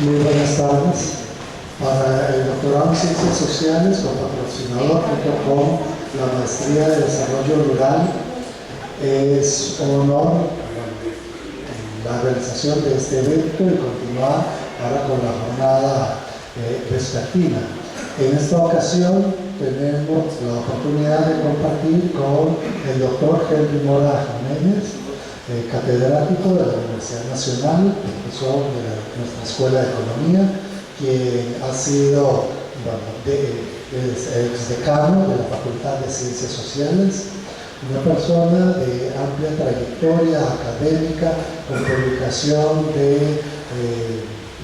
Muy buenas tardes. Para el doctorado en Ciencias Sociales, como patrocinador junto con la Maestría de Desarrollo Rural, es un honor la realización de este evento y continuar ahora con la jornada vespertina. En esta ocasión tenemos la oportunidad de compartir con el doctor Henry Mora Jiménez, catedrático de la Universidad Nacional, profesor de nuestra Escuela de Economía, quien ha sido exdecano de la Facultad de Ciencias Sociales, una persona de amplia trayectoria académica, con publicación de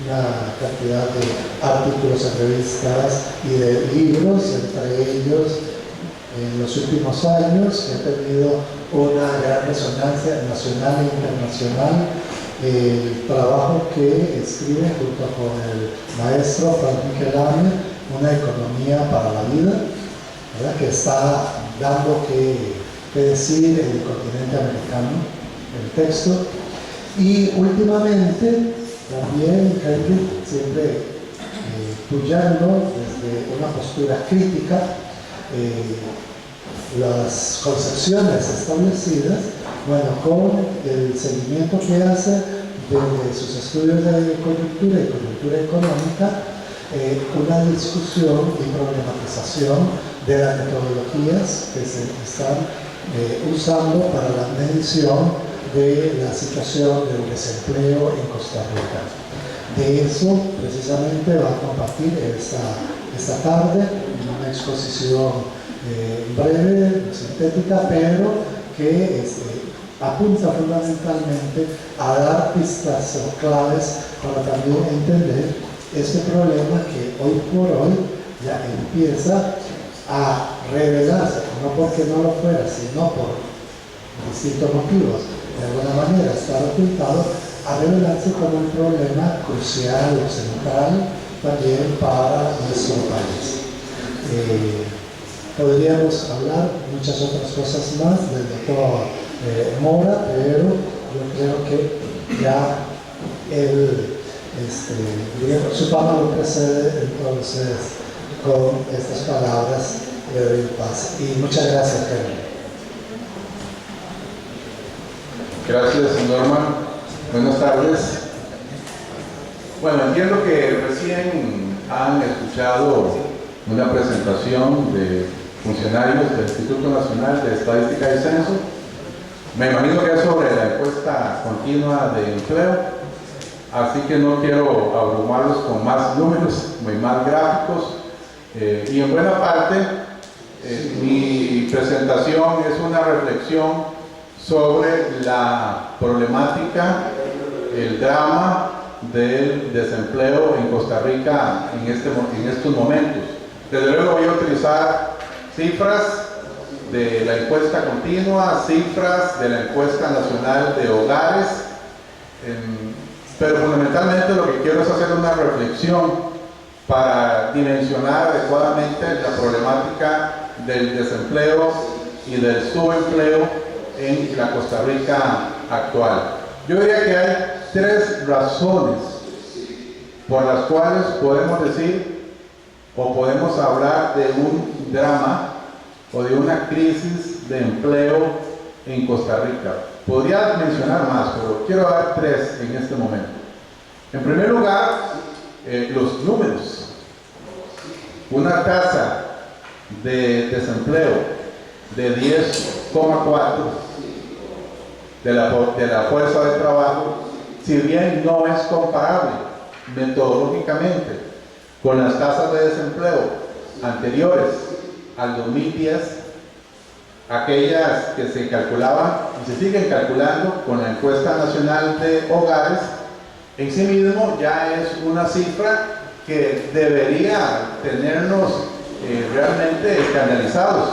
una cantidad de artículos en revistas y de libros, entre ellos en los últimos años, que ha tenido una gran resonancia nacional e internacional, el trabajo que escribe junto con el maestro Frank Michelhammer, Una economía para la vida, ¿verdad?, que está dando que decir en el continente americano, el texto. Y últimamente también Henry, siempre apoyando desde una postura crítica las concepciones establecidas, bueno, con el seguimiento que hace de sus estudios de coyuntura y coyuntura económica, una discusión y problematización de las metodologías que se están usando para la medición de la situación del desempleo en Costa Rica. De eso precisamente va a compartir esta tarde en una exposición breve, sintética, pero que apunta fundamentalmente a dar pistas o claves para también entender este problema que hoy por hoy ya empieza a revelarse, no porque no lo fuera, sino por distintos motivos, de alguna manera estar ocultado, a revelarse como un problema crucial o central también para nuestro país. Podríamos hablar muchas otras cosas más del doctor Mora, pero yo creo que ya su fama lo precede, entonces con estas palabras le doy paz. Y muchas gracias, Henry. Gracias, Norman. Buenas tardes. Bueno, entiendo que recién han escuchado una presentación de funcionarios del Instituto Nacional de Estadística y Censo. Me imagino que es sobre la encuesta continua de empleo, así que no quiero abrumarlos con más números, muy más gráficos, y en buena parte mi presentación es una reflexión sobre la problemática, el drama del desempleo en Costa Rica en estos momentos. Desde luego voy a utilizar cifras de la encuesta continua, cifras de la encuesta nacional de hogares, pero fundamentalmente lo que quiero es hacer una reflexión para dimensionar adecuadamente la problemática del desempleo y del subempleo en la Costa Rica actual. Yo diría que hay tres razones por las cuales podemos decir o podemos hablar de un drama o de una crisis de empleo en Costa Rica. Podría mencionar más, pero quiero dar tres en este momento. En primer lugar, los números. Una tasa de desempleo de 10,4 de la fuerza de trabajo, si bien no es comparable metodológicamente con las tasas de desempleo anteriores al 2010, aquellas que se calculaban y se siguen calculando con la encuesta nacional de hogares, en sí mismo ya es una cifra que debería tenernos realmente escandalizados.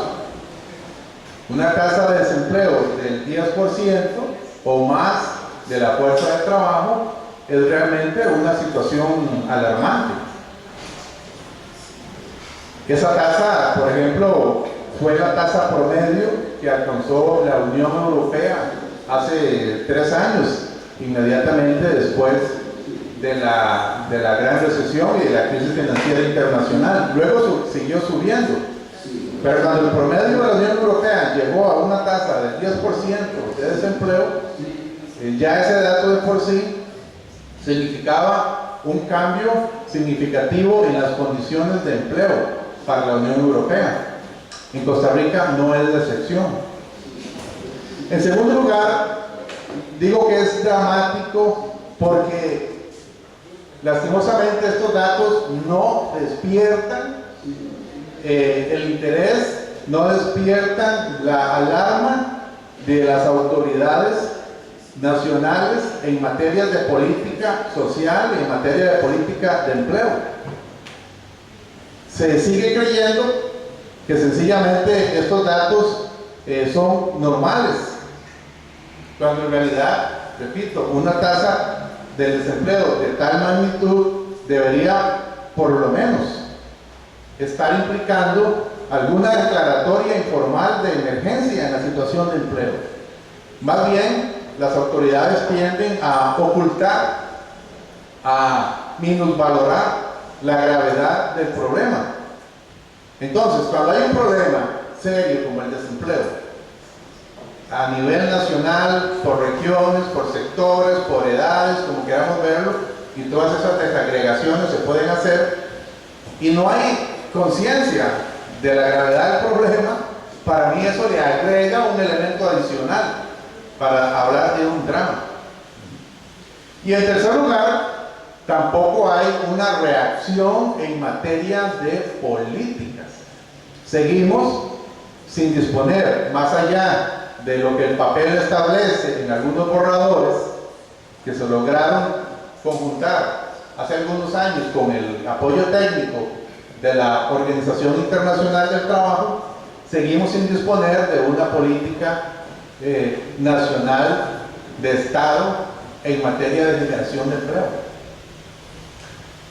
Una tasa de desempleo del 10% o más de la fuerza de trabajo es realmente una situación alarmante. Esa tasa, por ejemplo, fue la tasa promedio que alcanzó la Unión Europea hace 3 años, inmediatamente después de la gran recesión y de la crisis financiera internacional. Luego siguió subiendo, pero cuando el promedio de la Unión Europea llegó a una tasa del 10% de desempleo, ya ese dato de por sí significaba un cambio significativo en las condiciones de empleo para la Unión Europea. En Costa Rica no es la excepción. En segundo lugar, digo que es dramático porque lastimosamente estos datos no despiertan el interés, no despiertan la alarma de las autoridades nacionales en materia de política social y en materia de política de empleo. Se sigue creyendo que sencillamente estos datos son normales, cuando en realidad, repito, una tasa de desempleo de tal magnitud debería por lo menos estar implicando alguna declaratoria informal de emergencia en la situación de empleo. Más bien, las autoridades tienden a ocultar, a minusvalorar la gravedad del problema. Entonces, cuando hay un problema serio como el desempleo, a nivel nacional, por regiones, por sectores, por edades, como queramos verlo, y todas esas desagregaciones se pueden hacer, y no hay conciencia de la gravedad del problema, para mí eso le agrega un elemento adicional para hablar de un drama. Y en tercer lugar, tampoco hay una reacción en materia de políticas. Seguimos sin disponer, más allá de lo que el papel establece en algunos borradores que se lograron conjuntar hace algunos años con el apoyo técnico de la Organización Internacional del Trabajo, seguimos sin disponer de una política nacional de Estado en materia de generación de empleo.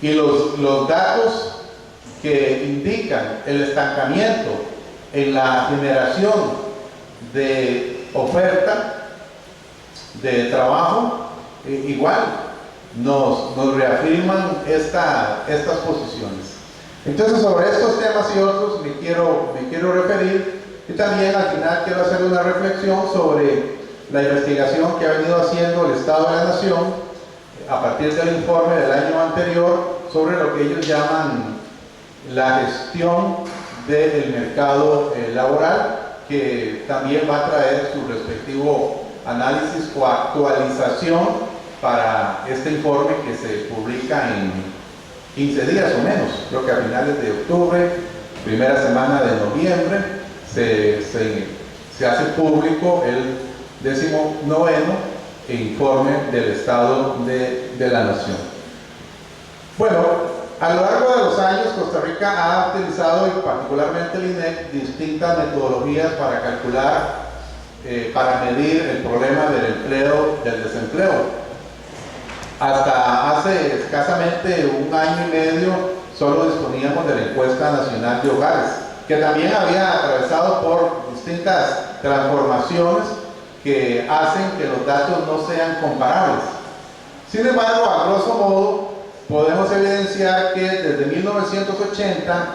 Y los datos que indican el estancamiento en la generación de oferta de trabajo, igual nos reafirman estas posiciones. Entonces, sobre estos temas y otros me quiero referir, y también al final quiero hacer una reflexión sobre la investigación que ha venido haciendo el Estado de la Nación a partir del informe del año anterior sobre lo que ellos llaman la gestión del mercado laboral, que también va a traer su respectivo análisis o actualización para este informe que se publica en 15 días o menos, creo que a finales de octubre, primera semana de noviembre, se hace público el 19º informe del Estado de la Nación. Bueno, a lo largo de los años Costa Rica ha utilizado, y particularmente el INEC, distintas metodologías para calcular, para medir el problema del empleo, del desempleo. Hasta hace escasamente un año y medio solo disponíamos de la encuesta nacional de hogares, que también había atravesado por distintas transformaciones que hacen que los datos no sean comparables. Sin embargo, a grosso modo, podemos evidenciar que desde 1980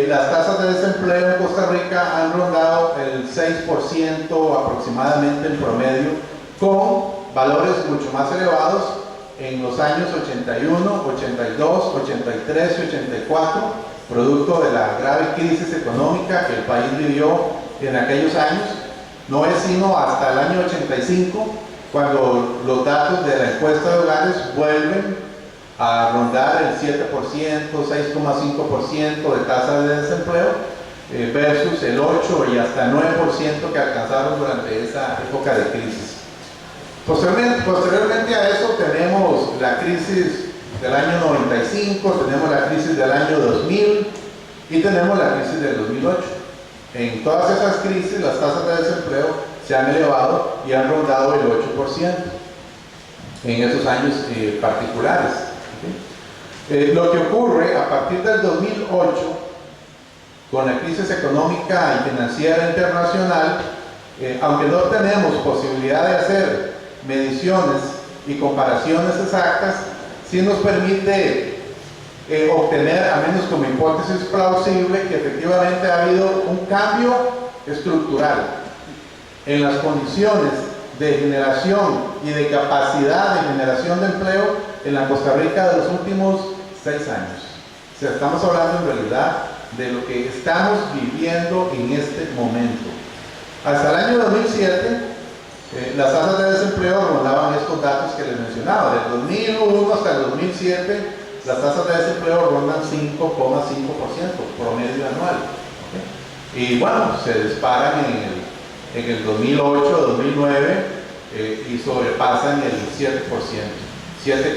las tasas de desempleo en Costa Rica han rondado el 6% aproximadamente en promedio, con valores mucho más elevados en los años 81, 82, 83 y 84, producto de la grave crisis económica que el país vivió en aquellos años. No es sino hasta el año 85 cuando los datos de la encuesta de hogares vuelven a rondar el 7%, 6,5% de tasa de desempleo versus el 8 y hasta 9% que alcanzaron durante esa época de crisis. Posteriormente a eso tenemos la crisis del año 95, tenemos la crisis del año 2000 y tenemos la crisis del 2008. En todas esas crisis las tasas de desempleo se han elevado y han rondado el 8% en esos años particulares. Lo que ocurre a partir del 2008 con la crisis económica y financiera internacional, aunque no tenemos posibilidad de hacer mediciones y comparaciones exactas, sí nos permite obtener, a menos como hipótesis plausible, que efectivamente ha habido un cambio estructural en las condiciones de generación y de capacidad de generación de empleo en la Costa Rica de los últimos 6 años. O sea, estamos hablando en realidad de lo que estamos viviendo en este momento. Hasta el año 2007, las tasas de desempleo rondaban estos datos que les mencionaba. Del 2001 hasta el 2007, las tasas de desempleo rondan 5,5% promedio anual. ¿Okay? Y bueno, se disparan en el 2008, 2009 y sobrepasan el 7%. 7,8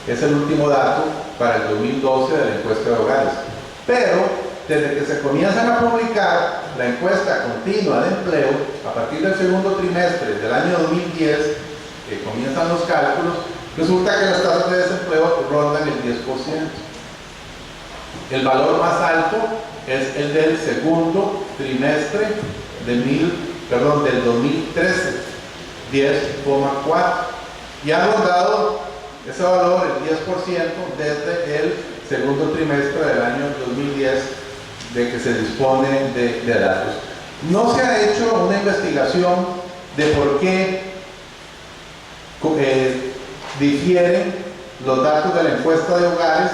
es el último dato para el 2012 de la encuesta de hogares. Pero desde que se comienzan a publicar la encuesta continua de empleo, a partir del segundo trimestre del año 2010, que comienzan los cálculos, resulta que las tasas de desempleo rondan el 10%. El valor más alto es el del segundo trimestre del 2013, 10,4%. Y ha rondado ese valor, el 10%, desde el segundo trimestre del año 2010, de que se dispone de datos. No se ha hecho una investigación de por qué difieren los datos de la encuesta de hogares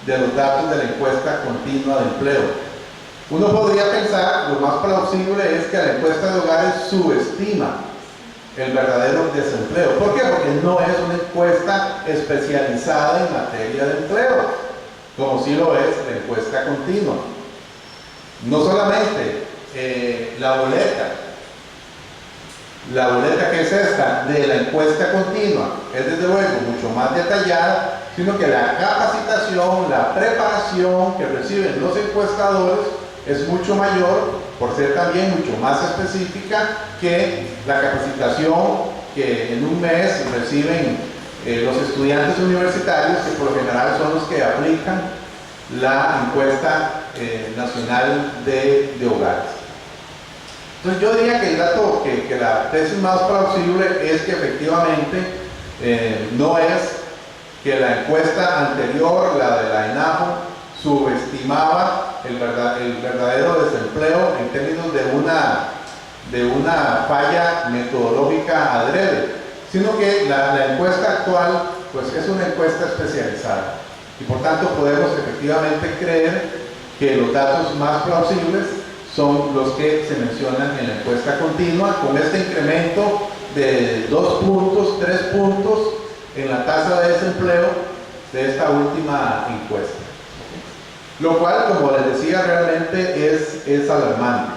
de los datos de la encuesta continua de empleo. Uno podría pensar, lo más plausible es que la encuesta de hogares subestima el verdadero desempleo. ¿Por qué? Porque no es una encuesta especializada en materia de empleo, como sí lo es la encuesta continua. No solamente la boleta que es esta de la encuesta continua es desde luego mucho más detallada, sino que la capacitación, la preparación que reciben los encuestadores es mucho mayor, por ser también mucho más específica que la capacitación que en un mes reciben los estudiantes universitarios, que por lo general son los que aplican la encuesta nacional de hogares. Entonces yo diría que el dato, que la tesis más plausible es que efectivamente no es que la encuesta anterior, la de la ENAJO, subestimaba el verdadero desempleo en términos de una falla metodológica adrede, sino que la encuesta actual pues es una encuesta especializada y por tanto podemos efectivamente creer que los datos más plausibles son los que se mencionan en la encuesta continua, con este incremento de 2 puntos, 3 puntos en la tasa de desempleo de esta última encuesta. Lo cual, como les decía, realmente es alarmante.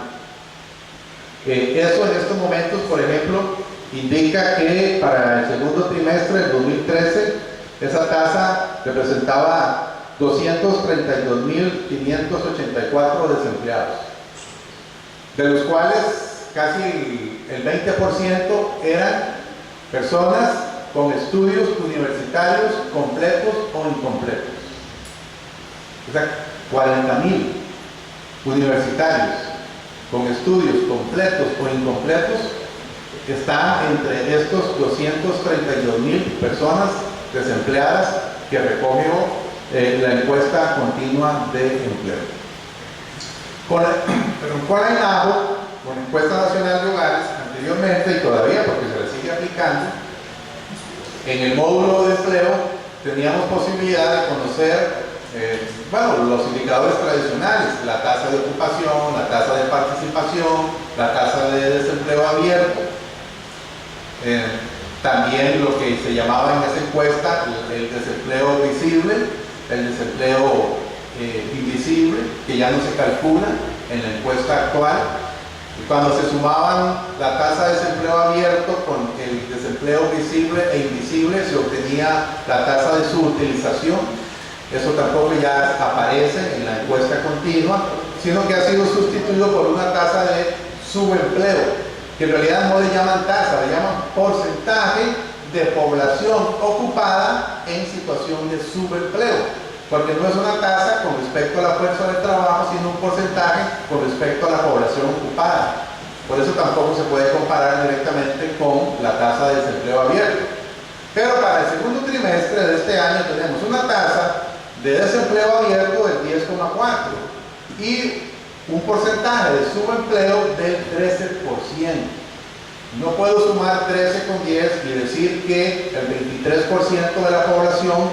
Eso en estos momentos, por ejemplo, indica que para el segundo trimestre del 2013, esa tasa representaba 232.584 desempleados, de los cuales casi el 20% eran personas con estudios universitarios completos o incompletos. O sea, 40.000 universitarios con estudios completos o incompletos están entre estos 232.000 personas desempleadas que recogió la encuesta continua de empleo. Con la ENAJO, con la encuesta nacional de hogares, anteriormente y todavía porque se le sigue aplicando, en el módulo de empleo teníamos posibilidad de conocer los indicadores tradicionales, la tasa de ocupación, la tasa de participación, la tasa de desempleo abierto, también lo que se llamaba en esa encuesta el desempleo visible, el desempleo invisible, que ya no se calcula en la encuesta actual. Y cuando se sumaban la tasa de desempleo abierto con el desempleo visible e invisible, se obtenía la tasa de subutilización. Eso tampoco ya aparece en la encuesta continua, sino que ha sido sustituido por una tasa de subempleo, que en realidad no le llaman tasa, le llaman porcentaje de población ocupada en situación de subempleo, porque no es una tasa con respecto a la fuerza de trabajo, sino un porcentaje con respecto a la población ocupada. Por eso tampoco se puede comparar directamente con la tasa de desempleo abierto. Pero para el segundo trimestre de este año tenemos una tasa de desempleo abierto del 10,4 y un porcentaje de subempleo del 13%. No puedo sumar 13 con 10 y decir que el 23% de la población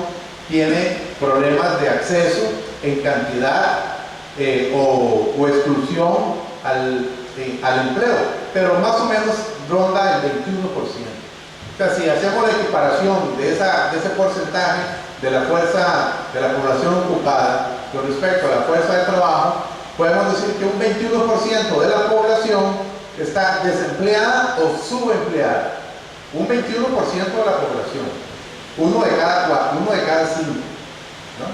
tiene problemas de acceso en cantidad o exclusión al empleo, pero más o menos ronda el 21%. O sea, si hacemos la equiparación de ese porcentaje de la fuerza de la población ocupada con respecto a la fuerza de trabajo, podemos decir que un 21% de la población está desempleada o subempleada. Un 21% de la población. Uno de cada 4, uno de cada 5. ¿No?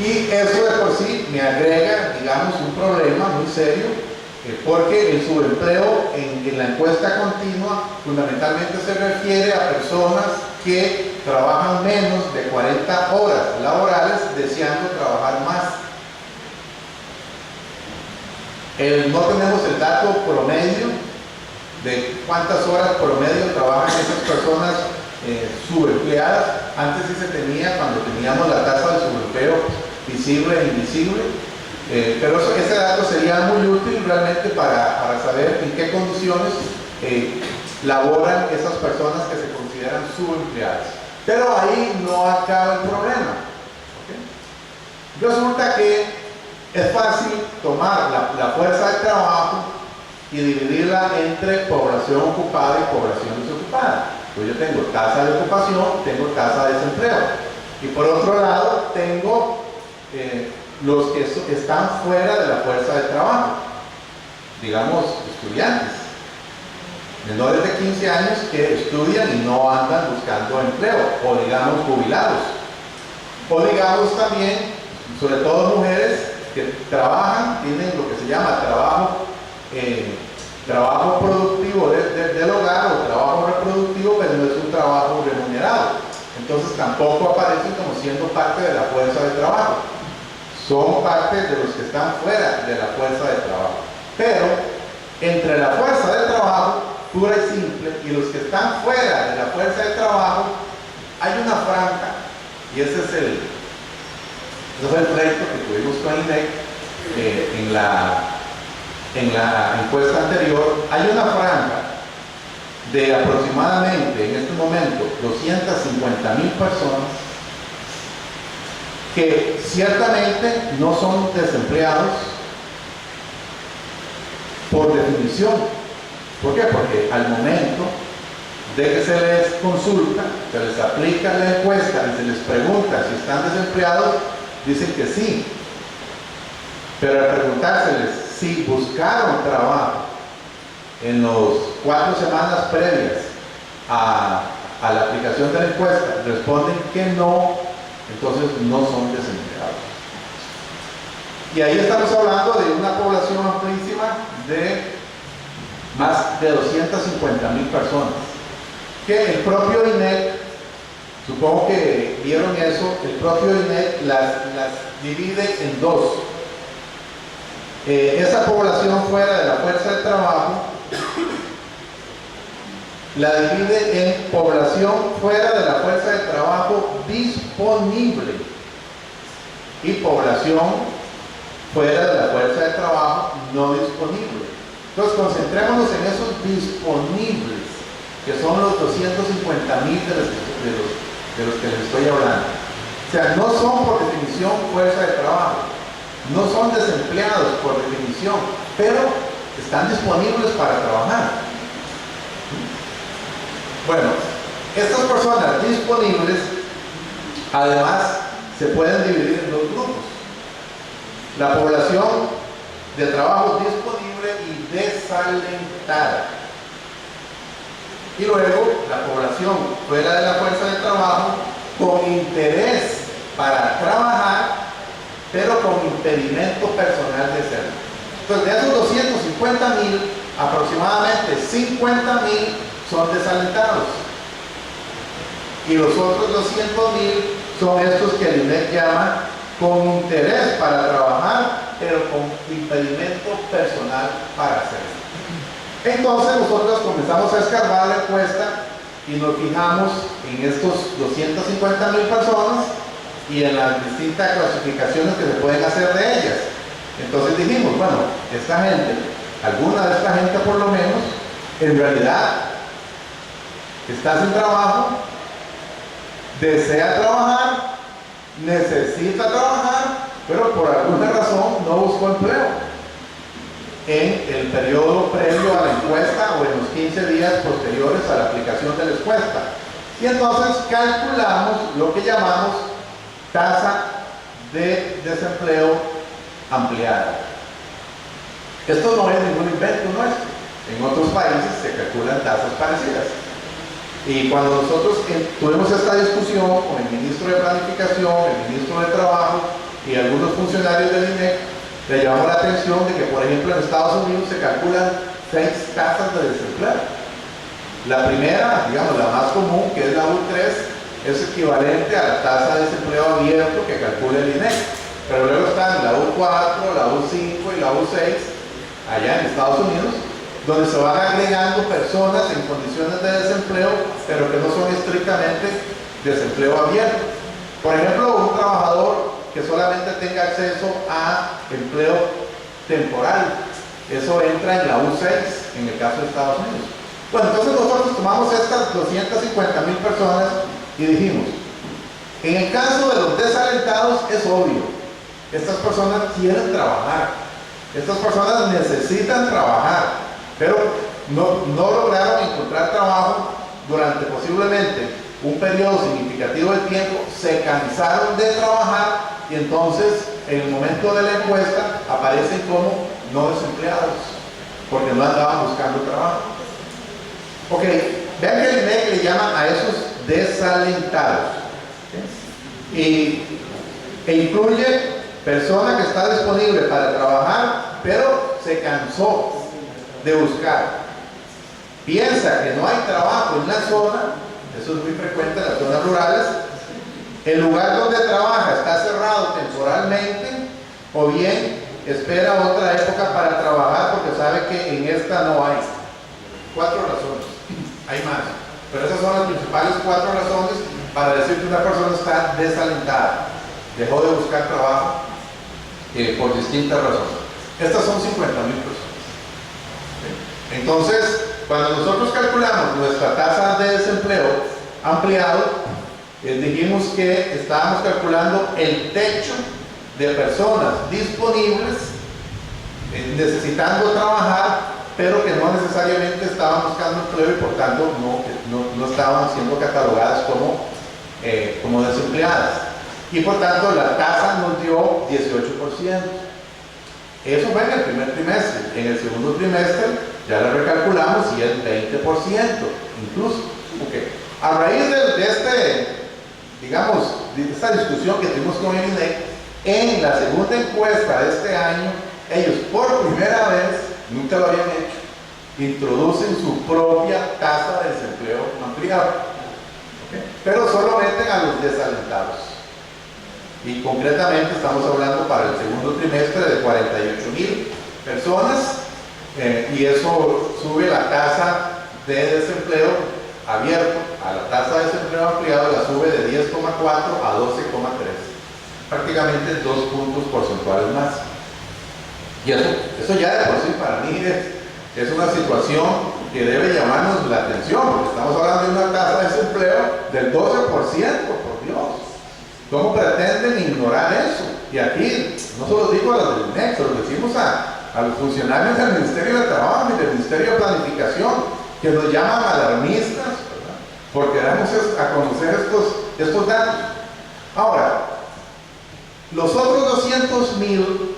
Y eso de por sí me agrega, digamos, un problema muy serio, porque el subempleo en la encuesta continua fundamentalmente se refiere a personas que trabajan menos de 40 horas laborales deseando trabajar más. No tenemos el dato promedio de cuántas horas promedio trabajan esas personas subempleadas. Antes sí se tenía cuando teníamos la tasa de subempleo visible e invisible, pero ese dato sería muy útil realmente para saber en qué condiciones laboran esas personas que se consideran subempleadas. Pero ahí no acaba el problema. ¿Okay? Resulta que es fácil tomar la fuerza de trabajo y dividirla entre población ocupada y población desocupada. Pues yo tengo tasa de ocupación, tengo tasa de desempleo. Y por otro lado, tengo los que están fuera de la fuerza de trabajo. Digamos, estudiantes. Menores de 15 años que estudian y no andan buscando empleo. O digamos, jubilados. O digamos también, sobre todo mujeres, que trabajan, tienen lo que se llama trabajo productivo del hogar o trabajo reproductivo, pero no es un trabajo remunerado. Entonces tampoco aparecen como siendo parte de la fuerza de trabajo. Son parte de los que están fuera de la fuerza de trabajo. Pero entre la fuerza de trabajo, pura y simple, y los que están fuera de la fuerza de trabajo, hay una franja, y ese fue el reto que tuvimos con INEC en la encuesta anterior. Hay una franja de aproximadamente, en este momento, 250,000 personas que ciertamente no son desempleados por definición. ¿Por qué? Porque al momento de que se les consulta, se les aplica la encuesta y se les pregunta si están desempleados, dicen que sí, pero al preguntárseles si buscaron trabajo en las 4 semanas previas a la aplicación de la encuesta, responden que no, entonces no son desempleados. Y ahí estamos hablando de una población amplísima de más de 250,000 personas, que el propio INEC, supongo que vieron eso, el propio INEC las divide en dos. Esa población fuera de la fuerza de trabajo la divide en población fuera de la fuerza de trabajo disponible y población fuera de la fuerza de trabajo no disponible. Entonces concentrémonos en esos disponibles, que son los 250,000 de los que les estoy hablando. O sea, no son por definición fuerza de trabajo, no son desempleados por definición, pero están disponibles para trabajar. Bueno, estas personas disponibles, además, se pueden dividir en dos grupos. La población de trabajo disponible y desalentada. Y luego, la población fuera de la fuerza de trabajo con interés para trabajar, pero con impedimento personal de hacerlo. Entonces, de esos 250,000, aproximadamente 50,000 son desalentados. Y los otros 200,000 son estos que el INEC llama con interés para trabajar, pero con impedimento personal para hacerlo. Entonces nosotros comenzamos a escarbar la encuesta y nos fijamos en estos 250,000 personas y en las distintas clasificaciones que se pueden hacer de ellas. Entonces dijimos, bueno, esta gente, alguna de esta gente por lo menos, en realidad está sin trabajo, desea trabajar, necesita trabajar, pero por alguna razón no buscó empleo en el periodo previo a la encuesta o en los 15 días posteriores a la aplicación de la encuesta. Y entonces calculamos lo que llamamos tasa de desempleo ampliada. Esto no es ningún invento nuestro. En otros países se calculan tasas parecidas. Y cuando nosotros tuvimos esta discusión con el ministro de Planificación, el ministro de Trabajo y algunos funcionarios del INEC, le llamamos la atención de que, por ejemplo, en Estados Unidos se calculan 6 tasas de desempleo. La primera, digamos, la más común, que es la U3, es equivalente a la tasa de desempleo abierto que calcula el INEC. Pero luego están la U4, la U5 y la U6, allá en Estados Unidos, donde se van agregando personas en condiciones de desempleo, pero que no son estrictamente desempleo abierto. Por ejemplo, un trabajador que solamente tenga acceso a empleo temporal, eso entra en la U6, en el caso de Estados Unidos. Bueno, entonces nosotros tomamos estas 250,000 personas y dijimos, en el caso de los desalentados es obvio, estas personas quieren trabajar, estas personas necesitan trabajar, pero no lograron encontrar trabajo durante posiblemente un periodo significativo de tiempo, se cansaron de trabajar y entonces en el momento de la encuesta aparecen como no desempleados, porque no andaban buscando trabajo. Ok, vean que el INEC le llaman a esos desalentados. ¿Sí? E incluye persona que está disponible para trabajar, pero se cansó de buscar. Piensa que no hay trabajo en la zona, eso es muy frecuente en las zonas rurales, el lugar donde trabaja está cerrado temporalmente, o bien espera otra época para trabajar porque sabe que en esta no hay. 4 razones, hay más, pero esas son las principales 4 razones para decir que una persona está desalentada, dejó de buscar trabajo por distintas razones. Estas son 50,000 personas. ¿Sí? Entonces, cuando nosotros calculamos nuestra tasa de desempleo ampliado, dijimos que estábamos calculando el techo de personas disponibles, necesitando trabajar, pero que no necesariamente estaban buscando empleo y por tanto no estaban siendo catalogadas como desempleadas. Y por tanto la tasa nos dio 18%. Eso fue en el primer trimestre. En el segundo trimestre ya la recalculamos y es 20% incluso. Okay. A raíz de esta discusión que tuvimos con el INEC, en la segunda encuesta de este año, ellos por primera vez, nunca lo habían hecho, introducen su propia tasa de desempleo ampliado. ¿Okay? Pero solo meten a los desalentados. Y concretamente estamos hablando para el segundo trimestre de 48,000 personas y eso sube la tasa de desempleo abierto a la tasa de desempleo ampliado, la sube de 10,4 a 12,3, prácticamente 2 puntos porcentuales más. Y eso ya de por sí para mí es una situación que debe llamarnos la atención, porque estamos hablando de una tasa de desempleo del 12%, por Dios. ¿Cómo pretenden ignorar eso? Y aquí no se lo digo a los del INEC, se lo decimos a los funcionarios del Ministerio de Trabajo y del Ministerio de Planificación, que nos llaman alarmistas, ¿verdad? Porque damos a conocer estos datos. Ahora, los otros 200,000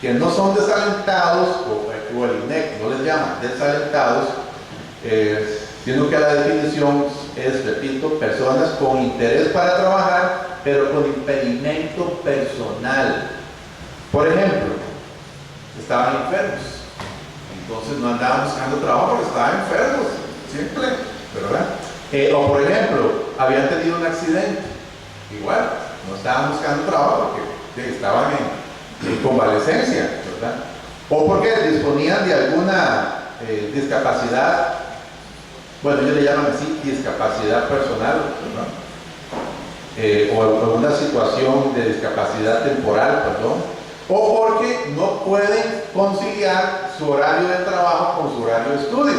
que no son desalentados, o el INEC no les llama desalentados, sino que la definición es, repito, personas con interés para trabajar, pero con impedimento personal. Por ejemplo, estaban enfermos, entonces no andaban buscando trabajo porque estaban enfermos, simple, ¿verdad? O por ejemplo, habían tenido un accidente, igual, no estaban buscando trabajo porque estaban en convalecencia, ¿verdad? O porque disponían de alguna discapacidad, bueno, ellos le llaman así discapacidad personal, o una situación de discapacidad temporal, perdón, o porque no pueden conciliar su horario de trabajo con su horario de estudio.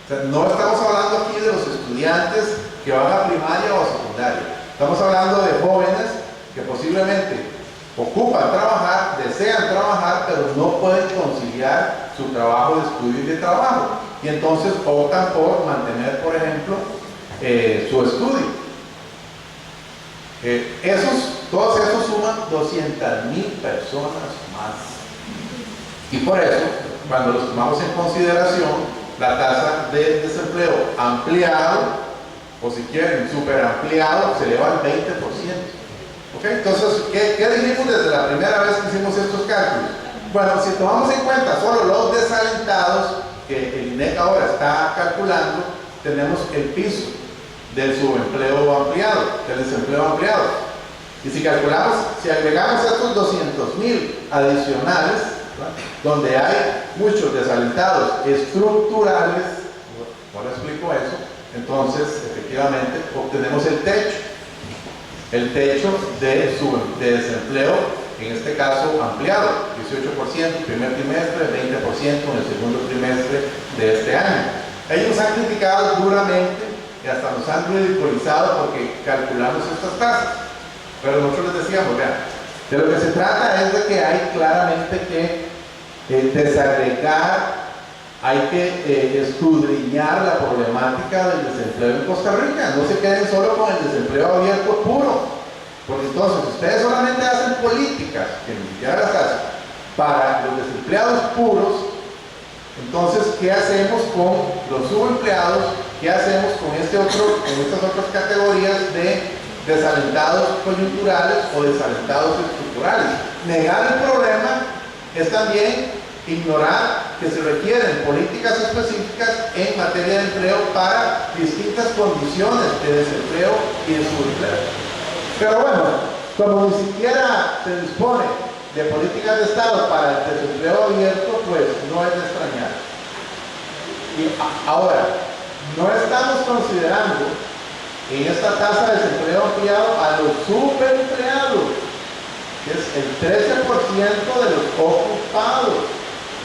O sea, no estamos hablando aquí de los estudiantes que van a primaria o a secundaria. Estamos hablando de jóvenes que posiblemente ocupan trabajar, desean trabajar, pero no pueden conciliar su trabajo de estudio y de trabajo. Y entonces optan por mantener, por ejemplo, su estudio. Todos esos suman 200,000 personas más. Y por eso, cuando los tomamos en consideración, la tasa de desempleo ampliado, o si quieren, super ampliado, se eleva al 20%. ¿Ok? Entonces, ¿qué dijimos desde la primera vez que hicimos estos cálculos? Bueno, si tomamos en cuenta solo los desalentados, que el INEC ahora está calculando, tenemos el piso del subempleo ampliado, del desempleo ampliado. Y si calculamos, si agregamos estos 200,000 adicionales, ¿verdad?, donde hay muchos desalentados estructurales, ahora explico eso, entonces efectivamente obtenemos el techo de desempleo, en este caso ampliado, 18% el primer trimestre, 20% en el segundo trimestre de este año. Ellos nos han criticado duramente y hasta nos han ridiculizado porque calculamos estas tasas. Pero nosotros les decíamos, vean, de lo que se trata es de que hay claramente que desagregar, hay que escudriñar la problemática del desempleo en Costa Rica. No se queden solo con el desempleo abierto puro, porque entonces ustedes solamente hacen políticas, que ni siquiera las hacen, para los desempleados puros. Entonces, ¿qué hacemos con los subempleados? ¿Qué hacemos con estas otras categorías de desalentados coyunturales o desalentados estructurales? Negar el problema es también ignorar que se requieren políticas específicas en materia de empleo para distintas condiciones de desempleo y de subempleo. Pero bueno, como ni siquiera se dispone de políticas de Estado para el desempleo abierto, pues no es de extrañar. Y ahora, no estamos considerando en esta tasa de desempleo ampliado a los subempleados, que es el 13% de los ocupados,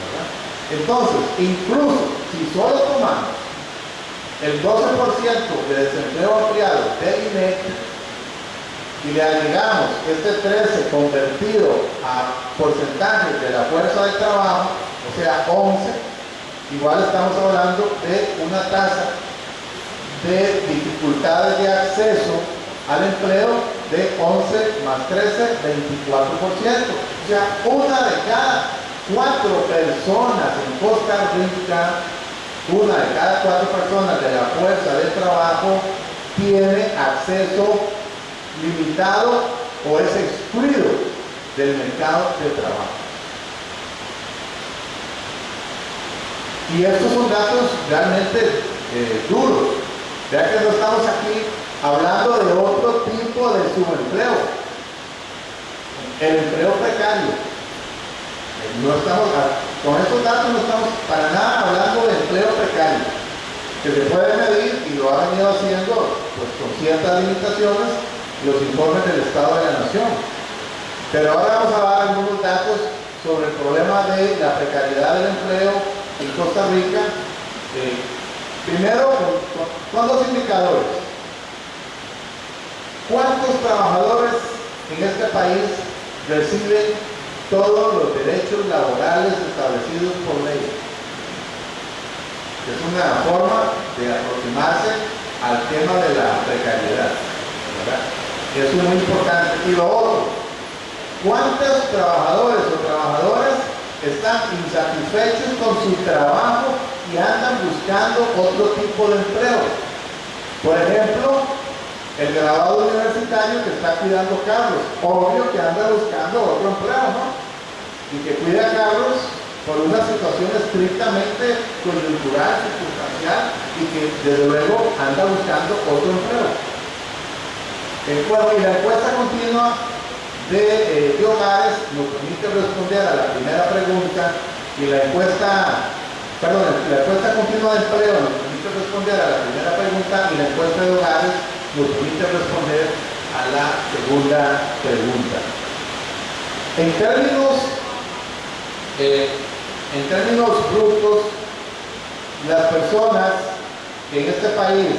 ¿verdad? Entonces, incluso si solo tomamos el 12% de desempleo ampliado del INEC y le agregamos este 13 convertido a porcentajes de la fuerza de trabajo, o sea 11, igual estamos hablando de una tasa de dificultades de acceso al empleo de 11 más 13, 24%. O sea, una de cada 4 personas en Costa Rica, una de cada 4 personas de la fuerza de trabajo tiene acceso limitado o es excluido del mercado de trabajo. Y estos son datos realmente duros. Ya que no estamos aquí hablando de otro tipo de subempleo, el empleo precario. Con estos datos no estamos para nada hablando de empleo precario, que se puede medir y lo ha venido haciendo pues, con ciertas limitaciones los informes del Estado de la Nación. Pero ahora vamos a dar algunos datos sobre el problema de la precariedad del empleo en Costa Rica. Primero, con 2 indicadores. ¿Cuántos trabajadores en este país reciben todos los derechos laborales establecidos por ley? Es una forma de aproximarse al tema de la precariedad, ¿verdad? Eso es muy importante. Y lo otro, ¿cuántos trabajadores o trabajadoras están insatisfechos con su trabajo y andan buscando otro tipo de empleo? Por ejemplo, el graduado universitario que está cuidando carros, obvio que anda buscando otro empleo, ¿no? Y que cuida carros por una situación estrictamente coyuntural, circunstancial, y que desde luego anda buscando otro empleo. Bueno, y la encuesta continua de hogares nos permite responder a la primera pregunta, y la encuesta la encuesta continua de empleo nos permite responder a la primera pregunta y la encuesta de hogares nos permite responder a la segunda pregunta. En términos brutos, las personas que en este país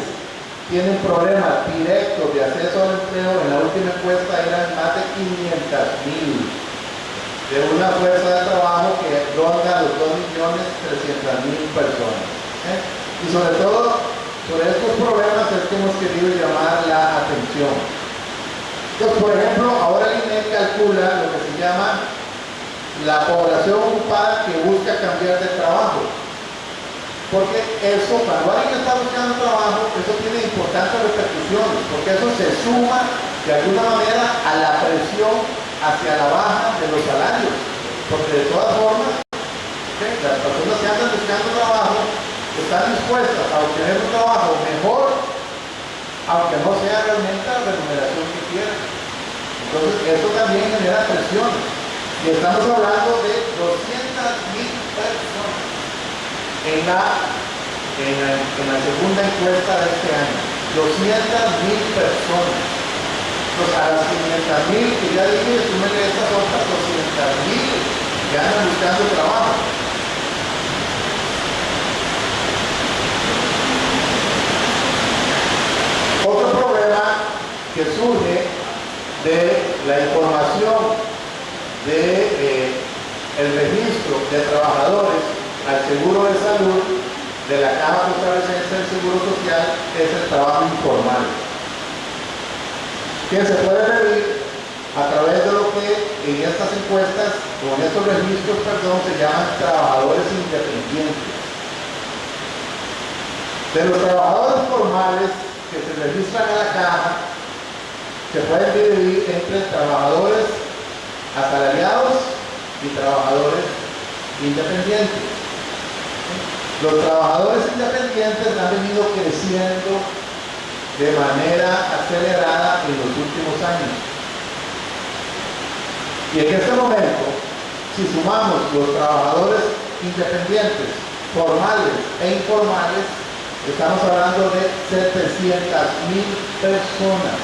tienen problemas directos de acceso al empleo, en la última encuesta eran más de 500,000 de una fuerza de trabajo que ronda los 2.300.000 personas. Y sobre todo, sobre estos problemas es que hemos querido llamar la atención. Entonces, por ejemplo, ahora el INEC calcula lo que se llama la población ocupada que busca cambiar de trabajo. Porque eso, cuando alguien está buscando trabajo, eso tiene importantes repercusiones, porque eso se suma de alguna manera a la presión hacia la baja de los salarios. Porque de todas formas, las personas que andan buscando trabajo están dispuestas a obtener un trabajo mejor, aunque no sea realmente la remuneración que quieren. Entonces, eso también genera presiones. Y estamos hablando de 200,000 personas en la segunda encuesta de este año. 200,000 personas. Entonces, a las 500,000 que ya dije, súmenle estas otras 200,000 que andan buscando trabajo. Otro problema que surge de la información del registro de trabajadores al seguro de salud de la Caja Costarricense del Seguro Social es el trabajo informal, que se puede medir a través de lo que en estas encuestas, o en estos registros, se llaman trabajadores independientes. De los trabajadores formales que se registran en la Caja, se pueden dividir entre trabajadores asalariados y trabajadores independientes. Los trabajadores independientes han venido creciendo de manera acelerada en los últimos años. Y en este momento, si sumamos los trabajadores independientes, formales e informales, estamos hablando de 700,000 personas.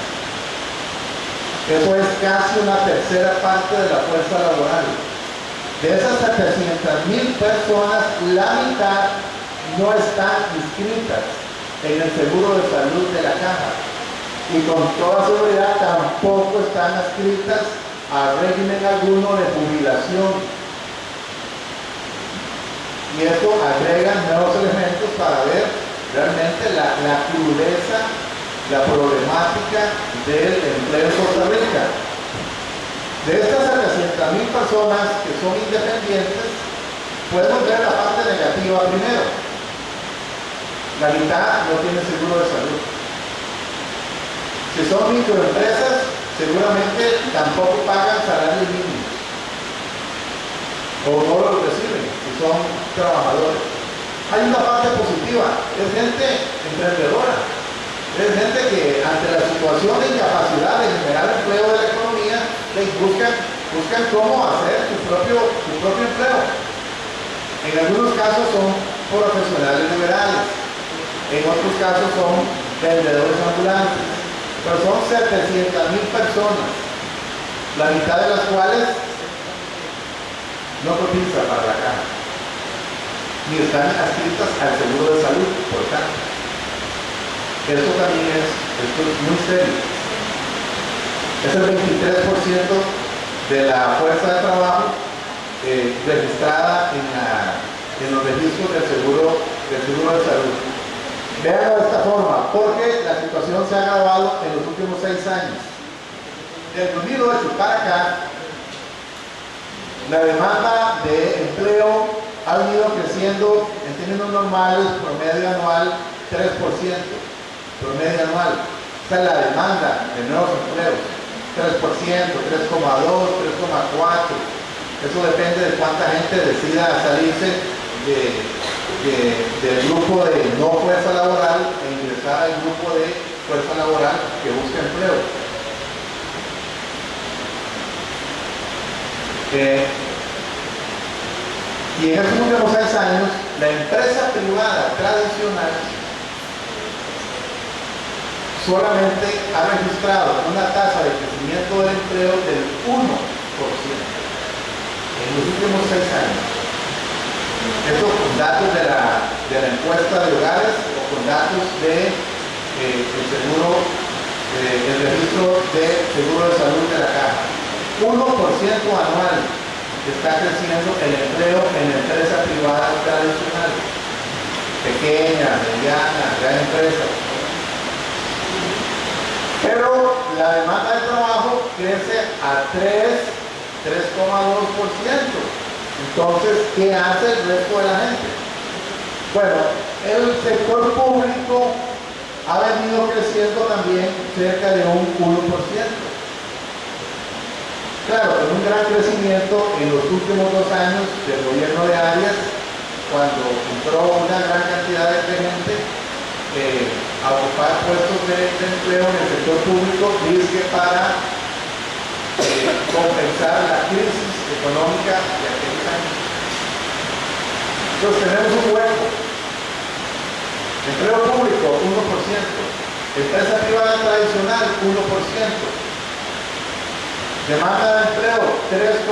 Eso es casi una tercera parte de la fuerza laboral. De esas 700,000 personas, la mitad no están inscritas en el seguro de salud de la Caja. Y con toda seguridad tampoco están adscritas a régimen alguno de jubilación. Y esto agrega nuevos elementos para ver realmente la crudeza, la problemática del empleo en Costa Rica. De estas 700,000 personas que son independientes, podemos ver la parte negativa primero. La mitad no tiene seguro de salud. Si son microempresas, seguramente tampoco pagan salarios mínimos. O no los reciben, si son trabajadores. Hay una parte positiva, es gente emprendedora. Es gente que ante la situación de incapacidad de generar empleo de la economía, buscan cómo hacer su propio empleo. En algunos casos son profesionales liberales, en otros casos son vendedores ambulantes, pero son 700,000 personas, la mitad de las cuales no cotizan para la Caja, ni están adscritas al seguro de salud, por tanto. Esto es muy serio. Es el 23% de la fuerza de trabajo registrada en los registros del seguro de salud. Veanlo de esta forma, porque la situación se ha agravado en los últimos 6 años. Del 2008 para acá, la demanda de empleo ha venido creciendo en términos normales, promedio anual, 3%. Promedio anual. Esta es la demanda de nuevos empleos. 3%, 3,2, 3,4. Eso depende de cuánta gente decida salirse del grupo de no fuerza laboral e ingresar al grupo de fuerza laboral que busca empleo. Y en estos últimos 6 años la empresa privada tradicional solamente ha registrado una tasa de crecimiento del empleo del 1% en los últimos 6 años. Eso con datos de la encuesta de hogares o con datos de el seguro, el registro de seguro de salud de la caja. 1% anual está creciendo el empleo en la empresa privada tradicional, pequeña, mediana, gran empresa. Pero la demanda de trabajo crece a 3,2%. Entonces, ¿qué hace el resto de la gente? Bueno, el sector público ha venido creciendo también cerca de un 1%. Claro, con un gran crecimiento en los últimos 2 años del gobierno de Arias, cuando entró una gran cantidad de gente a ocupar puestos de empleo en el sector público, dice para compensar la crisis económica de aquellos años. Entonces tenemos un hueco. Empleo público, 1%. Empresa privada tradicional, 1%. Demanda de empleo, 3,2%.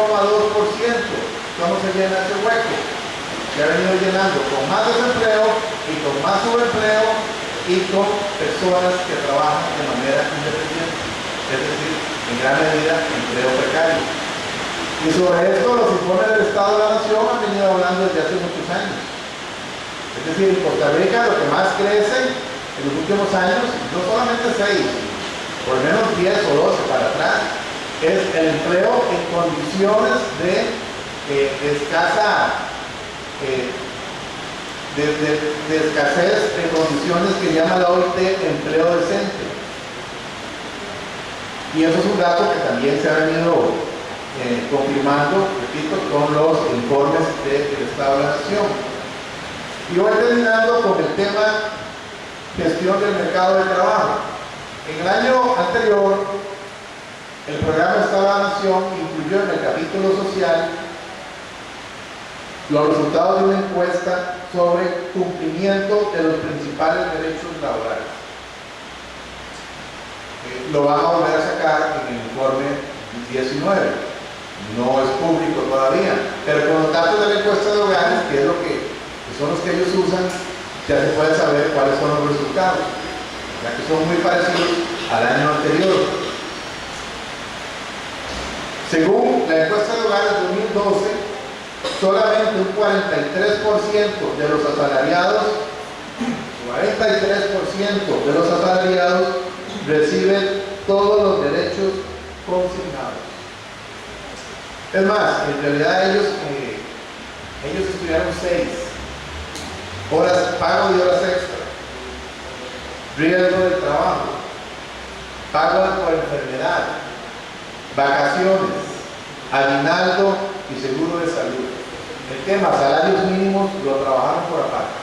¿Cómo se llena ese hueco? Se ha venido llenando con más desempleo y con más subempleo y con personas que trabajan de manera independiente. Es decir, en gran medida, empleo precario. Y sobre esto los informes del Estado de la Nación han venido hablando desde hace muchos años. Es decir, en Costa Rica lo que más crece en los últimos años, no solamente 6, por lo menos 10 o 12 para atrás, es el empleo en condiciones de escasa, de escasez, en condiciones que llama la OIT empleo decente. Y eso es un dato que también se ha venido confirmando, repito, con los informes del Estado de la Nación. Y voy terminando con el tema gestión del mercado de trabajo. En el año anterior, el programa Estado de la Nación incluyó en el capítulo social los resultados de una encuesta sobre cumplimiento de los principales derechos laborales. Lo vamos a volver a sacar en el informe 19. No es público todavía, pero con los datos de la encuesta de hogares, que es lo que son los que ellos usan, ya se puede saber cuáles son los resultados, ya que son muy parecidos al año anterior. Según la encuesta de hogares 2012, solamente un 43% de los asalariados, reciben todos los derechos consignados. Es más, en realidad ellos estudiaron 6 horas, pago de horas extra, riesgo del trabajo, pago por enfermedad, vacaciones, aguinaldo y seguro de salud. El tema salarios mínimos lo trabajaron por aparte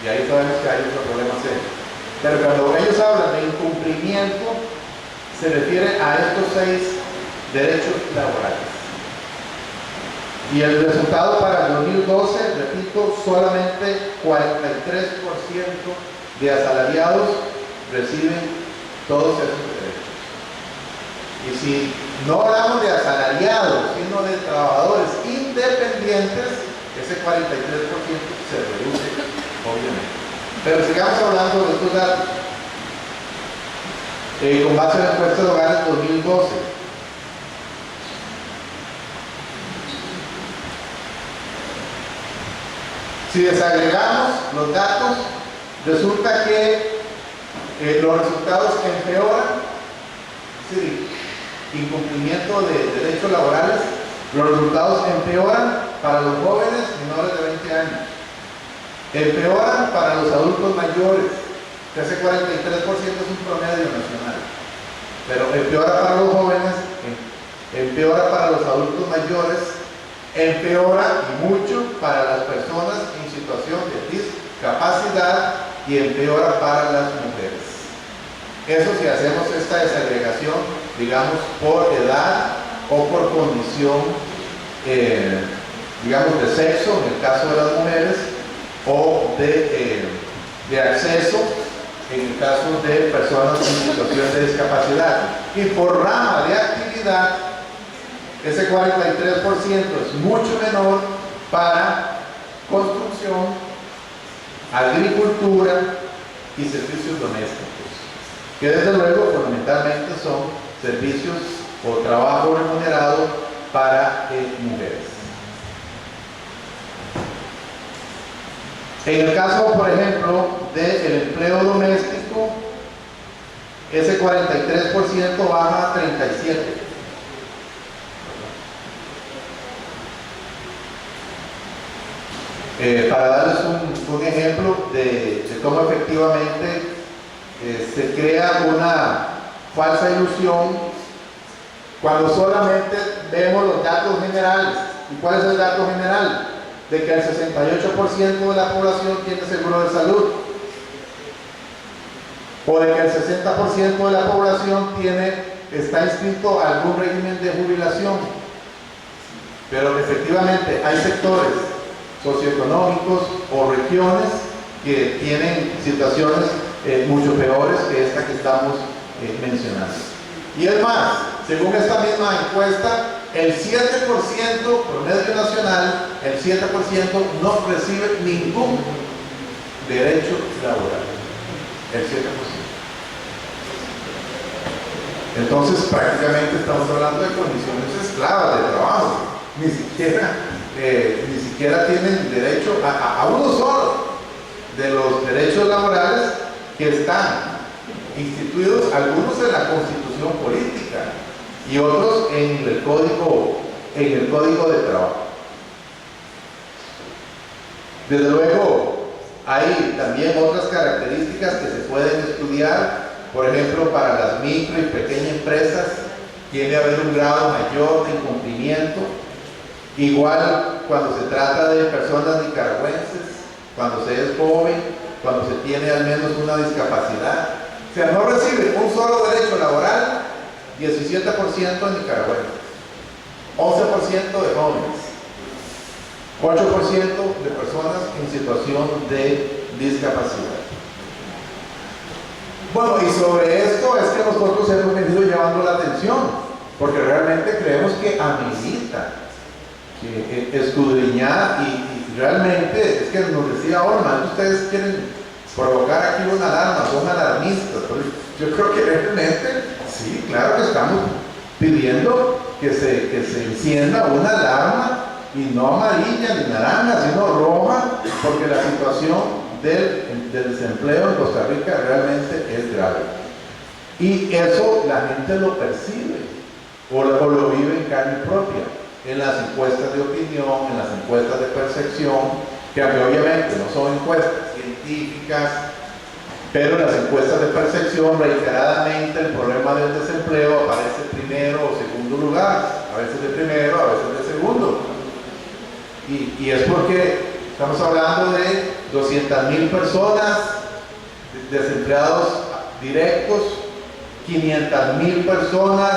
y ahí sabemos que hay otro problema serio. Pero cuando ellos hablan de incumplimiento, se refiere a estos 6 derechos laborales. Y el resultado para el 2012, repito, solamente 43% de asalariados reciben todos esos derechos. Y si no hablamos de asalariados, sino de trabajadores independientes, ese 43% se reduce, obviamente. Pero sigamos hablando de estos datos. Con base en la encuesta de hogares 2012. Si desagregamos los datos, resulta que los resultados empeoran, es decir, incumplimiento de derechos laborales, los resultados empeoran para los jóvenes menores de 20 años, empeoran para los adultos mayores, que ese 43% es un promedio nacional, pero empeora para los jóvenes, empeora para los adultos mayores, empeora y mucho para las personas en situación de discapacidad y empeora para las mujeres. Eso si hacemos esta desagregación, digamos, por edad o por condición, digamos, de sexo, en el caso de las mujeres, caso de personas en situación de discapacidad. Y por rama de actividad, ese 43% es mucho menor para construcción, agricultura y servicios domésticos, que desde luego fundamentalmente son servicios o trabajo remunerado para mujeres. En el caso, por ejemplo, del empleo doméstico, ese 43% baja a 37%. Para darles un ejemplo de cómo efectivamente se crea una falsa ilusión cuando solamente vemos los datos generales. ¿Y cuál es el dato general? De que el 68% de la población tiene seguro de salud, o de que el 60% de la población está inscrito a algún régimen de jubilación, pero que efectivamente hay sectores socioeconómicos o regiones que tienen situaciones mucho peores que esta que estamos mencionando. Y es más, según esta misma encuesta, el 7% promedio nacional, el 7% no recibe ningún derecho laboral. El 7%. Entonces, prácticamente estamos hablando de condiciones esclavas de trabajo. Ni siquiera tienen derecho a uno solo de los derechos laborales que están instituidos, algunos en la Constitución política y otros en el Código de Trabajo. Desde luego, hay también otras características que se pueden estudiar. Por ejemplo, para las micro y pequeñas empresas tiene que haber un grado mayor de incumplimiento. Igual cuando se trata de personas nicaragüenses, cuando se es joven, cuando se tiene al menos una discapacidad. O sea, no recibe un solo derecho laboral 17% de nicaragüenses, 11% de jóvenes, 8% de personas en situación de discapacidad. Bueno, y sobre esto es que nosotros hemos venido llevando la atención, porque realmente creemos que amerita que escudriñar y realmente, es que nos decía Orman, ustedes quieren provocar aquí una alarma, son alarmistas. Yo creo que realmente, sí, claro que estamos pidiendo que se encienda una alarma, y no amarilla ni naranja, sino roja, porque la situación del desempleo en Costa Rica realmente es grave. Y eso la gente lo percibe, o lo vive en carne propia, en las encuestas de opinión, en las encuestas de percepción, que obviamente no son encuestas científicas, pero en las encuestas de percepción reiteradamente el problema del desempleo aparece primero o segundo lugar, a veces de primero, a veces de segundo. Y es porque estamos hablando de 200,000 personas desempleados directos, 500,000 personas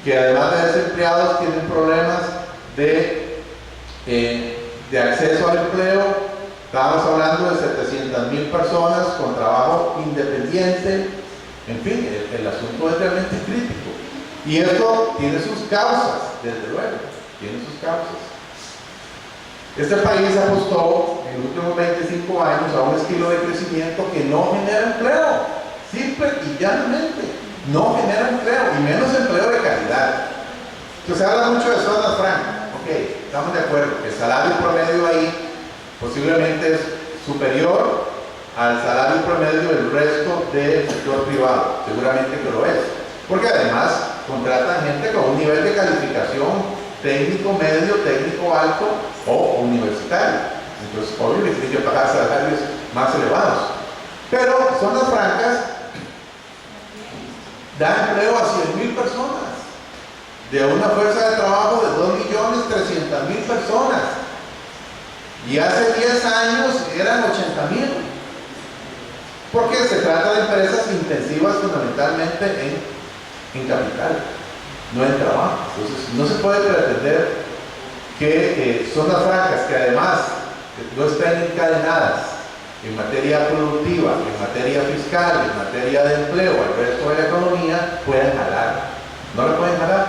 que además de desempleados tienen problemas de acceso al empleo. Estamos hablando de 700,000 personas con trabajo independiente. En fin, el asunto es realmente crítico. Y esto tiene sus causas, desde luego, tiene sus causas. Este país apostó en los últimos 25 años a un estilo de crecimiento que no genera empleo, simple y llanamente, no genera empleo, y menos empleo de calidad. Entonces se habla mucho de zonas francas, ok, estamos de acuerdo, el salario promedio ahí posiblemente es superior al salario promedio del resto del sector privado, seguramente que lo es, porque además contratan gente con un nivel de calificación técnico medio, técnico alto o universitario. Entonces, obviamente tienen que pagar salarios más elevados. Pero zonas francas dan empleo a 100,000 personas, de una fuerza de trabajo de 2.300.000 personas. Y hace 10 años eran 80,000. Porque se trata de empresas intensivas fundamentalmente en capital, no en trabajo. Entonces no se puede pretender que zonas francas que además no están encadenadas en materia productiva, en materia fiscal, en materia de empleo, al resto de la economía, puedan jalar. No la pueden jalar.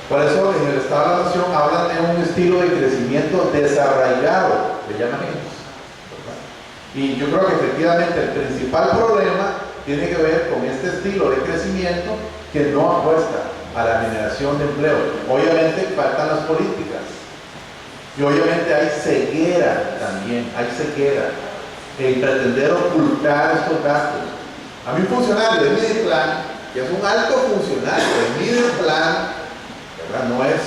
Por eso en el Estado de la Nación hablan de un estilo de crecimiento desarraigado, le llaman ellos. Y yo creo que efectivamente el principal problema tiene que ver con este estilo de crecimiento que no apuesta a la generación de empleo. Obviamente faltan las políticas. Y obviamente hay ceguera también, hay ceguera en pretender ocultar estos gastos. A mí un funcionario de Mideplan, que es un alto funcionario de Mideplan, ¿verdad? No es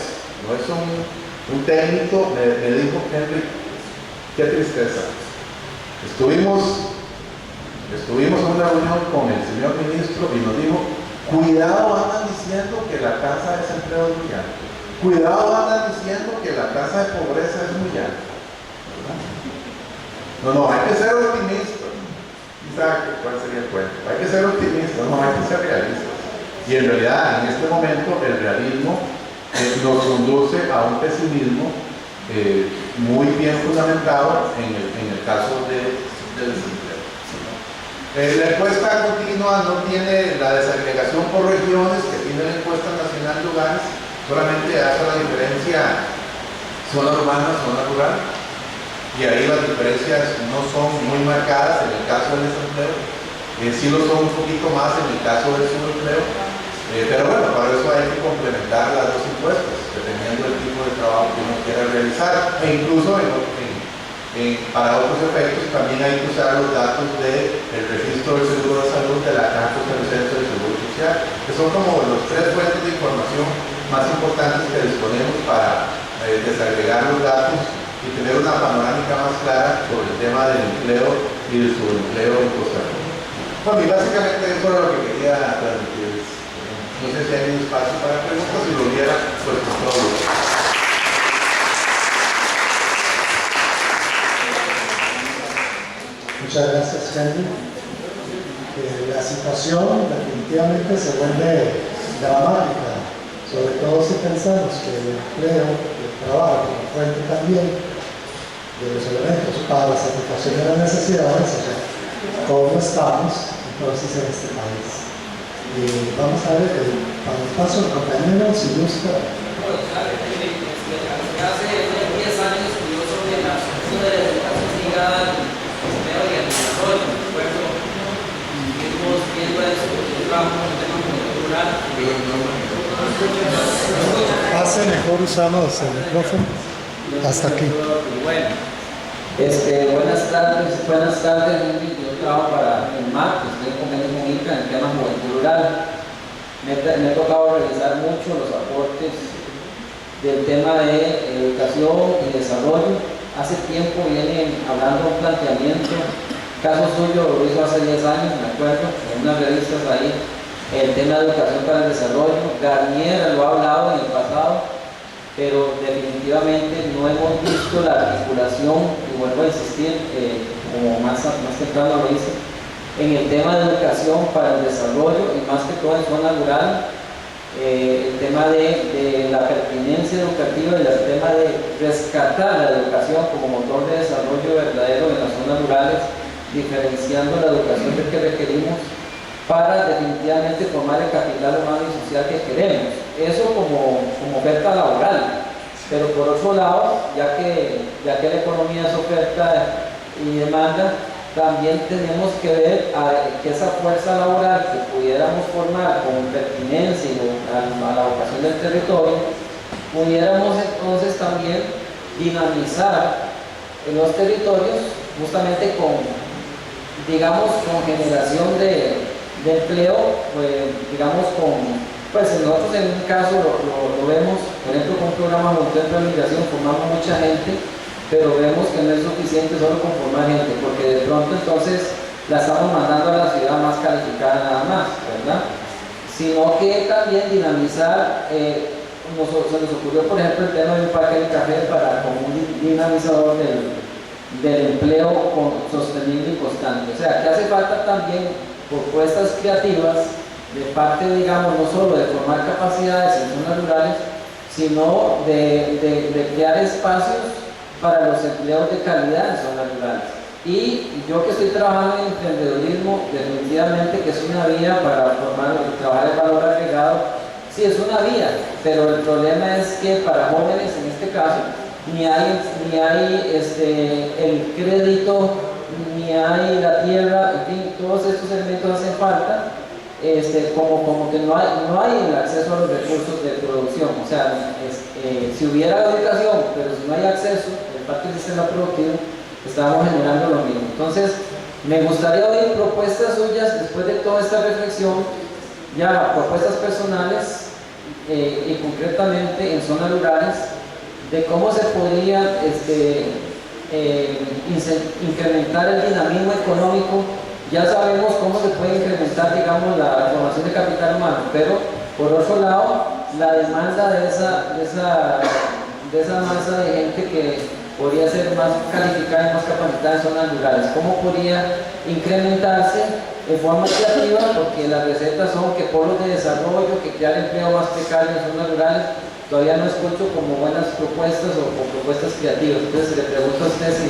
un técnico, me dijo Henry, qué tristeza. Estuvimos en una reunión con el señor ministro y nos dijo, cuidado, andan diciendo que la tasa de desempleo es muy alta. Cuidado, andan diciendo que la tasa de pobreza es muy alta. No, hay que ser optimistas. ¿Sabe cuál sería el cuento? Hay que ser optimistas, no hay que ser realistas. Y en realidad, en este momento, el realismo nos conduce a un pesimismo muy bien fundamentado en el caso del desempleo. La encuesta continua no tiene la desagregación por regiones que tiene la encuesta nacional de hogares, solamente hace la diferencia zona urbana, zona rural, y ahí las diferencias no son muy marcadas en el caso del desempleo, sí lo son un poquito más en el caso del subempleo, pero bueno, para eso hay que complementar las dos encuestas, dependiendo del tipo de trabajo que uno quiera realizar, e incluso para otros efectos también hay que usar los datos del registro del seguro de salud, de la Caja Costarricense del Seguro Social, que son como los tres fuentes de información más importantes que disponemos para desagregar los datos y tener una panorámica más clara sobre el tema del empleo y del subempleo en Costa Rica. Bueno, y básicamente eso es lo que quería transmitirles. No sé si hay un espacio para preguntas, si lo hubiera, pues con todo gusto. Muchas gracias, Henry. La situación definitivamente se vuelve dramática, sobre todo si pensamos que el empleo, el trabajo como fuente también de los elementos para la satisfacción de las necesidades, o sea, cómo estamos entonces en este país. Y vamos a ver para el paso del compañero si gusta. Hace 10 años estudió sobre la situación de la educación ligada al empleo y al desarrollo. Recuerdo, estuvimos viendo eso porque yo trabajo con el tema cultural. Hace mejor usamos el micrófono hasta aquí. Bueno, buenas tardes, yo trabajo para el MAC, estoy en convenio con ICA en el tema juventud rural. Me ha tocado revisar mucho los aportes del tema de educación y desarrollo. Hace tiempo vienen hablando un planteamiento, caso suyo lo hizo hace 10 años, me acuerdo, en unas revistas ahí, el tema de educación para el desarrollo. Garnier lo ha hablado en el pasado, pero definitivamente no hemos visto la articulación, y vuelvo a insistir, como más temprano lo hice, en el tema de educación para el desarrollo y más que todo en zona rural, el tema de la pertinencia educativa y el tema de rescatar la educación como motor de desarrollo verdadero en las zonas rurales, diferenciando la educación que requerimos para definitivamente formar el capital humano y social que queremos. Eso como oferta laboral, pero por otro lado, ya que la economía es oferta y demanda, también tenemos que ver que esa fuerza laboral que pudiéramos formar con pertinencia a la vocación del territorio, pudiéramos entonces también dinamizar en los territorios justamente con generación de empleo, pues nosotros en un caso lo vemos, por ejemplo, con un programa de migración formamos mucha gente, pero vemos que no es suficiente solo con formar gente, porque de pronto entonces la estamos mandando a la ciudad más calificada nada más, ¿verdad? Sino que también dinamizar, se nos ocurrió por ejemplo el tema de un parque de café como un dinamizador del empleo sostenible y constante. O sea, que hace falta también propuestas creativas de parte, digamos, no solo de formar capacidades en zonas rurales, sino de crear espacios para los empleos de calidad en zonas rurales. Y yo que estoy trabajando en emprendedurismo, definitivamente que es una vía para trabajar el valor agregado. Sí, es una vía, pero el problema es que para jóvenes, en este caso, ni hay el crédito, ni hay la tierra, en fin, todos estos elementos hacen falta, como que no hay el acceso a los recursos de producción. O sea, si hubiera educación, pero si no hay acceso, en parte del sistema productivo, estamos generando lo mismo. Entonces, me gustaría oír propuestas suyas, después de toda esta reflexión, ya propuestas personales y concretamente en zonas rurales, de cómo se podría incrementar el dinamismo económico. Ya sabemos cómo se puede incrementar, digamos, la formación de capital humano, pero por otro lado, la demanda de esa masa de gente que podría ser más calificada y más capacitada en zonas rurales, ¿cómo podría incrementarse en forma creativa? Porque las recetas son que polos de desarrollo, que crear empleo más precario en zonas rurales. Todavía no escucho como buenas propuestas o propuestas creativas. Entonces le pregunto a usted si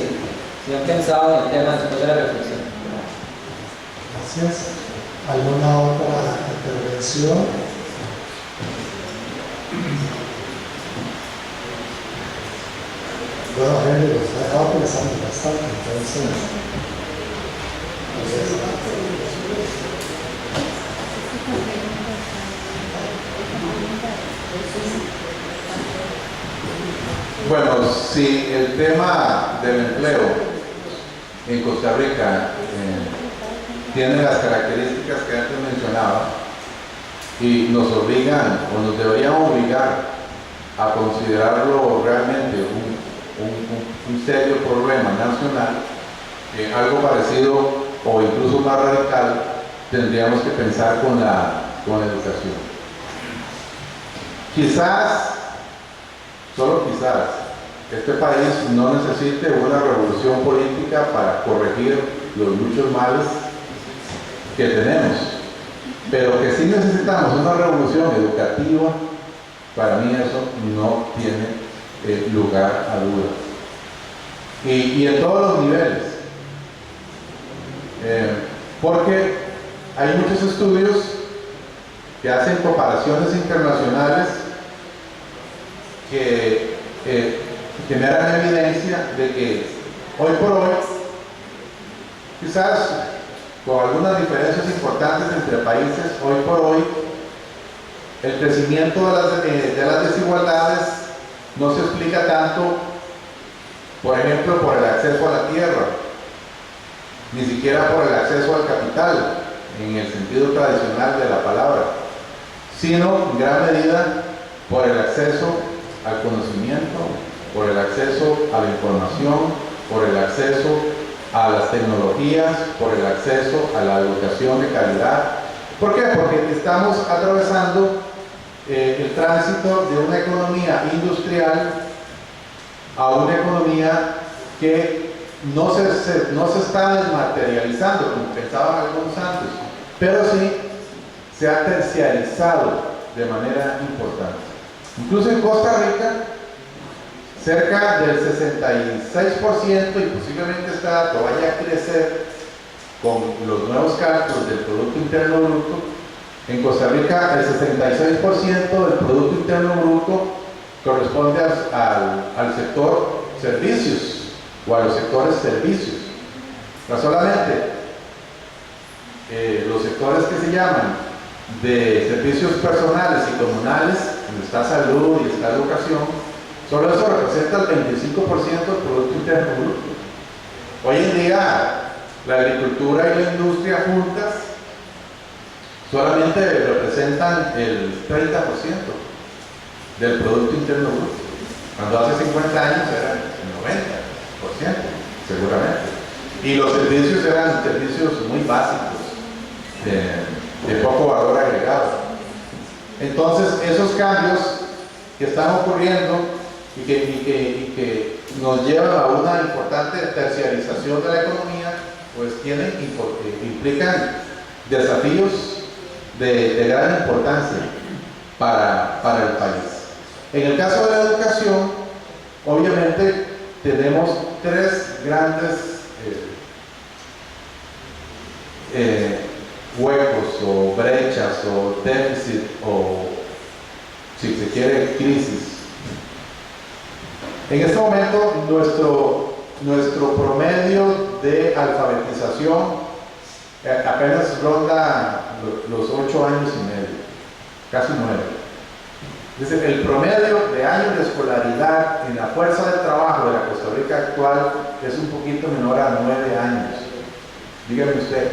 han pensado en el tema después de la reflexión. Gracias. ¿Alguna otra intervención? Bueno, Henry, lo he dejado pensando bastante, entonces. Bueno, si el tema del empleo en Costa Rica tiene las características que antes mencionaba y nos obligan o nos deberían obligar a considerarlo realmente un serio problema nacional, algo parecido o incluso más radical tendríamos que pensar con la educación. Quizás, solo quizás, este país no necesite una revolución política para corregir los muchos males que tenemos, pero que sí necesitamos una revolución educativa. Para mí eso no tiene lugar a dudas. Y en todos los niveles. Porque hay muchos estudios que hacen comparaciones internacionales que generan evidencia de que hoy por hoy, quizás con algunas diferencias importantes entre países, hoy por hoy el crecimiento de las desigualdades no se explica tanto, por ejemplo, por el acceso a la tierra, ni siquiera por el acceso al capital, en el sentido tradicional de la palabra, sino en gran medida por el acceso al conocimiento, por el acceso a la información, por el acceso a las tecnologías, por el acceso a la educación de calidad. ¿Por qué? Porque estamos atravesando el tránsito de una economía industrial a una economía que no se está desmaterializando como pensaban algunos antes, pero sí se ha terciarizado de manera importante. Incluso en Costa Rica, cerca del 66%, y posiblemente este dato vaya a crecer con los nuevos cálculos del Producto Interno Bruto. En Costa Rica, el 66% del Producto Interno Bruto corresponde al sector servicios o a los sectores servicios. No solamente los sectores que se llaman de servicios personales y comunales, donde está salud y está educación, solo eso representa el 25% del Producto Interno Bruto. Hoy en día, la agricultura y la industria juntas solamente representan el 30% del Producto Interno Bruto, cuando hace 50 años era el 90%, seguramente. Y los servicios eran servicios muy básicos, de poco valor agregado. Entonces, esos cambios que están ocurriendo y que nos llevan a una importante terciarización de la economía, pues implican desafíos de gran importancia para el país. En el caso de la educación, obviamente tenemos tres grandes huecos o brechas o déficit o, si se quiere, crisis. En este momento nuestro promedio de alfabetización apenas ronda los 8 años y medio, casi 9. Es decir, el promedio de años de escolaridad en la fuerza de trabajo de la Costa Rica actual es un poquito menor a 9 años. Dígame usted,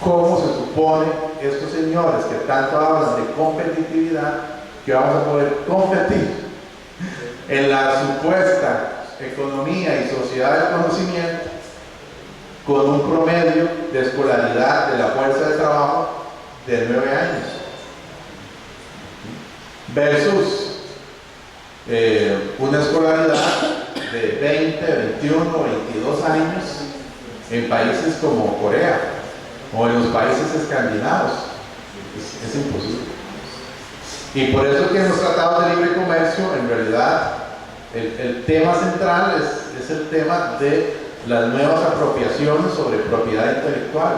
¿cómo se supone estos señores que tanto hablan de competitividad que vamos a poder competir en la supuesta economía y sociedad del conocimiento con un promedio de escolaridad de la fuerza de trabajo de 9 años versus una escolaridad de 20, 21, 22 años en países como Corea o en los países escandinavos? Es imposible. Y por eso que en los tratados de libre comercio, en realidad, el tema central es el tema de las nuevas apropiaciones sobre propiedad intelectual,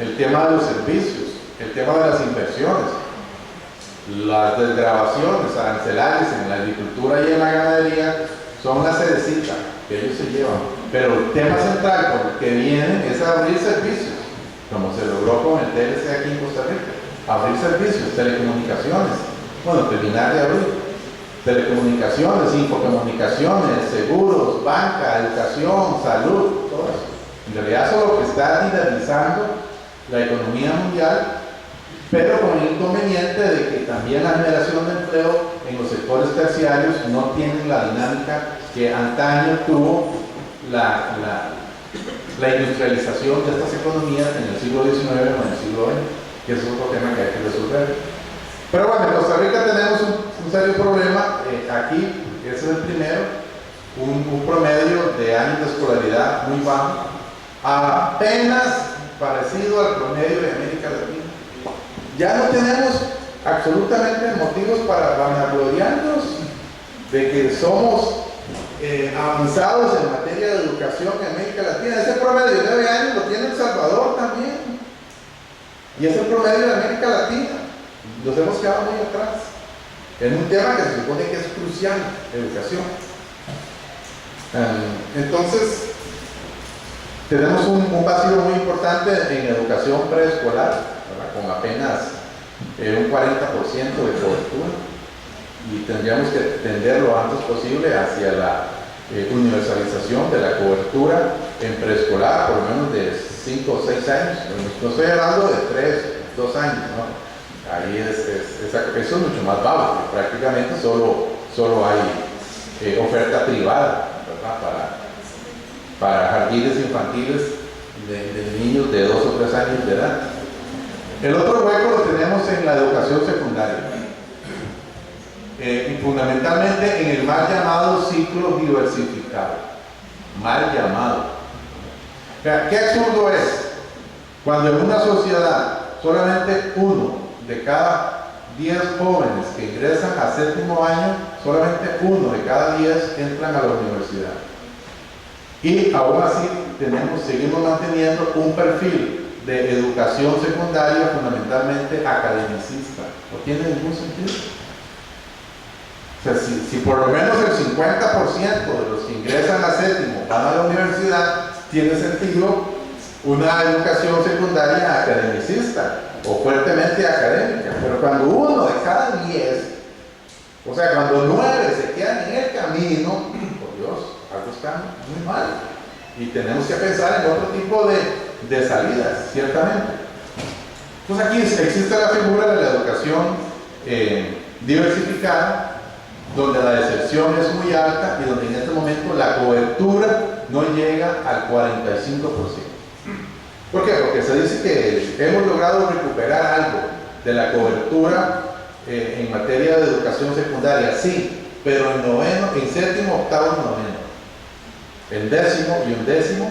el tema de los servicios, el tema de las inversiones, las desgravaciones arancelarias en la agricultura y en la ganadería son una cerecita que ellos se llevan. Pero el tema central por el que vienen es abrir servicios, como se logró con el TLC aquí en Costa Rica. Abrir servicios, telecomunicaciones, bueno, terminar de abrir telecomunicaciones, infocomunicaciones, seguros, banca, educación, salud, todo eso. En realidad eso es lo que está dinamizando la economía mundial, pero con el inconveniente de que también la generación de empleo en los sectores terciarios no tienen la dinámica que antaño tuvo la industrialización de estas economías en el siglo XIX o en el siglo XX, que es otro tema que hay que resolver. Pero bueno, en Costa Rica tenemos un serio problema, aquí, ese es el primero, un promedio de años de escolaridad muy bajo, apenas parecido al promedio de América Latina. Ya no tenemos absolutamente motivos para vanagloriarnos de que somos avanzados en materia de educación en América Latina. Ese promedio de 9 años lo tiene El Salvador también, y es el promedio de América Latina. Nos hemos quedado muy atrás en un tema que se supone que es crucial, educación. Entonces, tenemos un vacío muy importante en educación preescolar, ¿verdad? Con apenas un 40% de cobertura, y tendríamos que tender lo antes posible hacia la universalización de la cobertura en preescolar, por lo menos de 5 o 6 años. No estoy hablando de 3, 2 años, ¿no? Ahí eso es mucho más bajo, porque prácticamente solo hay oferta privada, ¿verdad? Para jardines infantiles de niños de 2 o 3 años de edad. El otro hueco lo tenemos en la educación secundaria, y fundamentalmente en el mal llamado ciclo diversificado. Mal llamado. ¿Qué absurdo es cuando en una sociedad solamente 1 de cada 10 jóvenes que ingresan a 7º año, solamente 1 de cada 10 entran a la universidad? Y aún así seguimos manteniendo un perfil de educación secundaria fundamentalmente academicista. No tiene ningún sentido. O sea, si por lo menos el 50% de los que ingresan a 7º van a la universidad, tiene sentido una educación secundaria academicista o fuertemente académica. Pero cuando 1 de cada 10, o sea, cuando 9 se quedan en el camino, por Dios, algo está muy mal. Y tenemos que pensar en otro tipo de salidas, ciertamente. Entonces aquí existe la figura de la educación diversificada, donde la deserción es muy alta y donde en este momento la cobertura no llega al 45%. ¿Por qué? Porque se dice que hemos logrado recuperar algo de la cobertura en materia de educación secundaria, sí, pero en 9º, en 7º, 8º y 9º. En 10º y 11º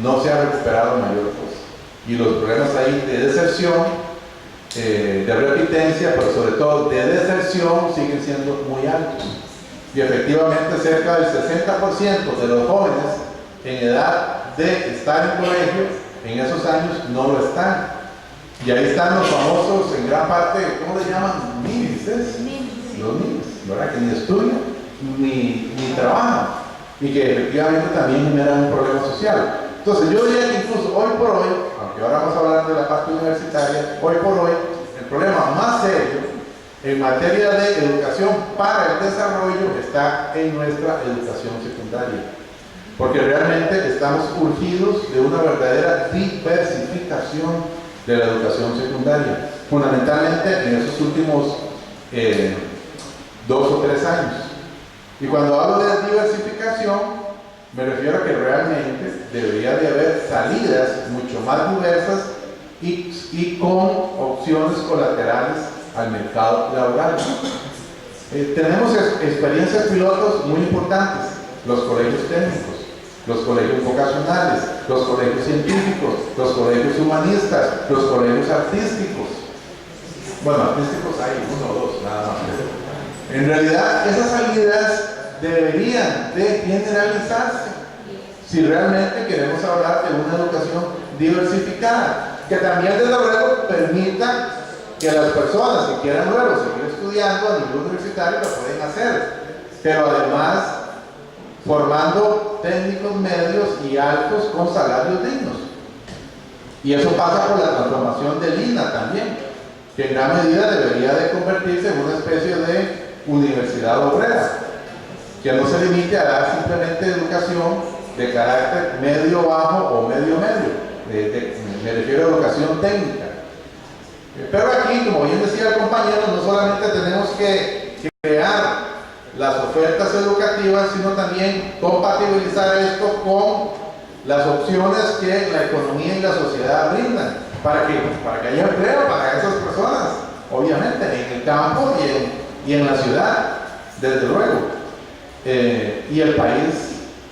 no se ha recuperado mayor cosa. Y los problemas ahí de deserción, de repitencia, pero sobre todo de deserción, siguen siendo muy altos. Y efectivamente cerca del 60% de los jóvenes en edad de estar en colegio en esos años no lo están. Y ahí están los famosos, en gran parte, ¿cómo le llaman? Ninis, ¿es? Los ninis, ¿verdad? Que ni estudian, ni trabajan, y que efectivamente también generan un problema social. Entonces yo diría que incluso hoy por hoy, aunque ahora vamos a hablar de la parte universitaria, hoy por hoy el problema más serio en materia de educación para el desarrollo está en nuestra educación secundaria, porque realmente estamos urgidos de una verdadera diversificación de la educación secundaria, fundamentalmente en esos últimos 2 o 3 años. Y cuando hablo de diversificación, me refiero a que realmente debería de haber salidas mucho más diversas y con opciones colaterales al mercado laboral. Tenemos experiencias pilotos muy importantes: los colegios técnicos, los colegios vocacionales, los colegios científicos, los colegios humanistas, los colegios artísticos. Bueno, artísticos hay 1 o 2, nada más. En realidad, esas salidas deberían de generalizarse si realmente queremos hablar de una educación diversificada, que también desde luego permita que las personas que quieran luego seguir estudiando a nivel universitario lo pueden hacer, pero además formando técnicos medios y altos con salarios dignos. Y eso pasa por la transformación del INA también, que en gran medida debería de convertirse en una especie de universidad obrera, que no se limite a dar simplemente educación de carácter medio-bajo o medio-medio. Me refiero a educación técnica. Pero aquí, como bien decía el compañero, no solamente tenemos que crear las ofertas educativas, sino también compatibilizar esto con las opciones que la economía y la sociedad brindan, para que haya empleo para esas personas, obviamente, en el campo y en la ciudad, desde luego. Y el país,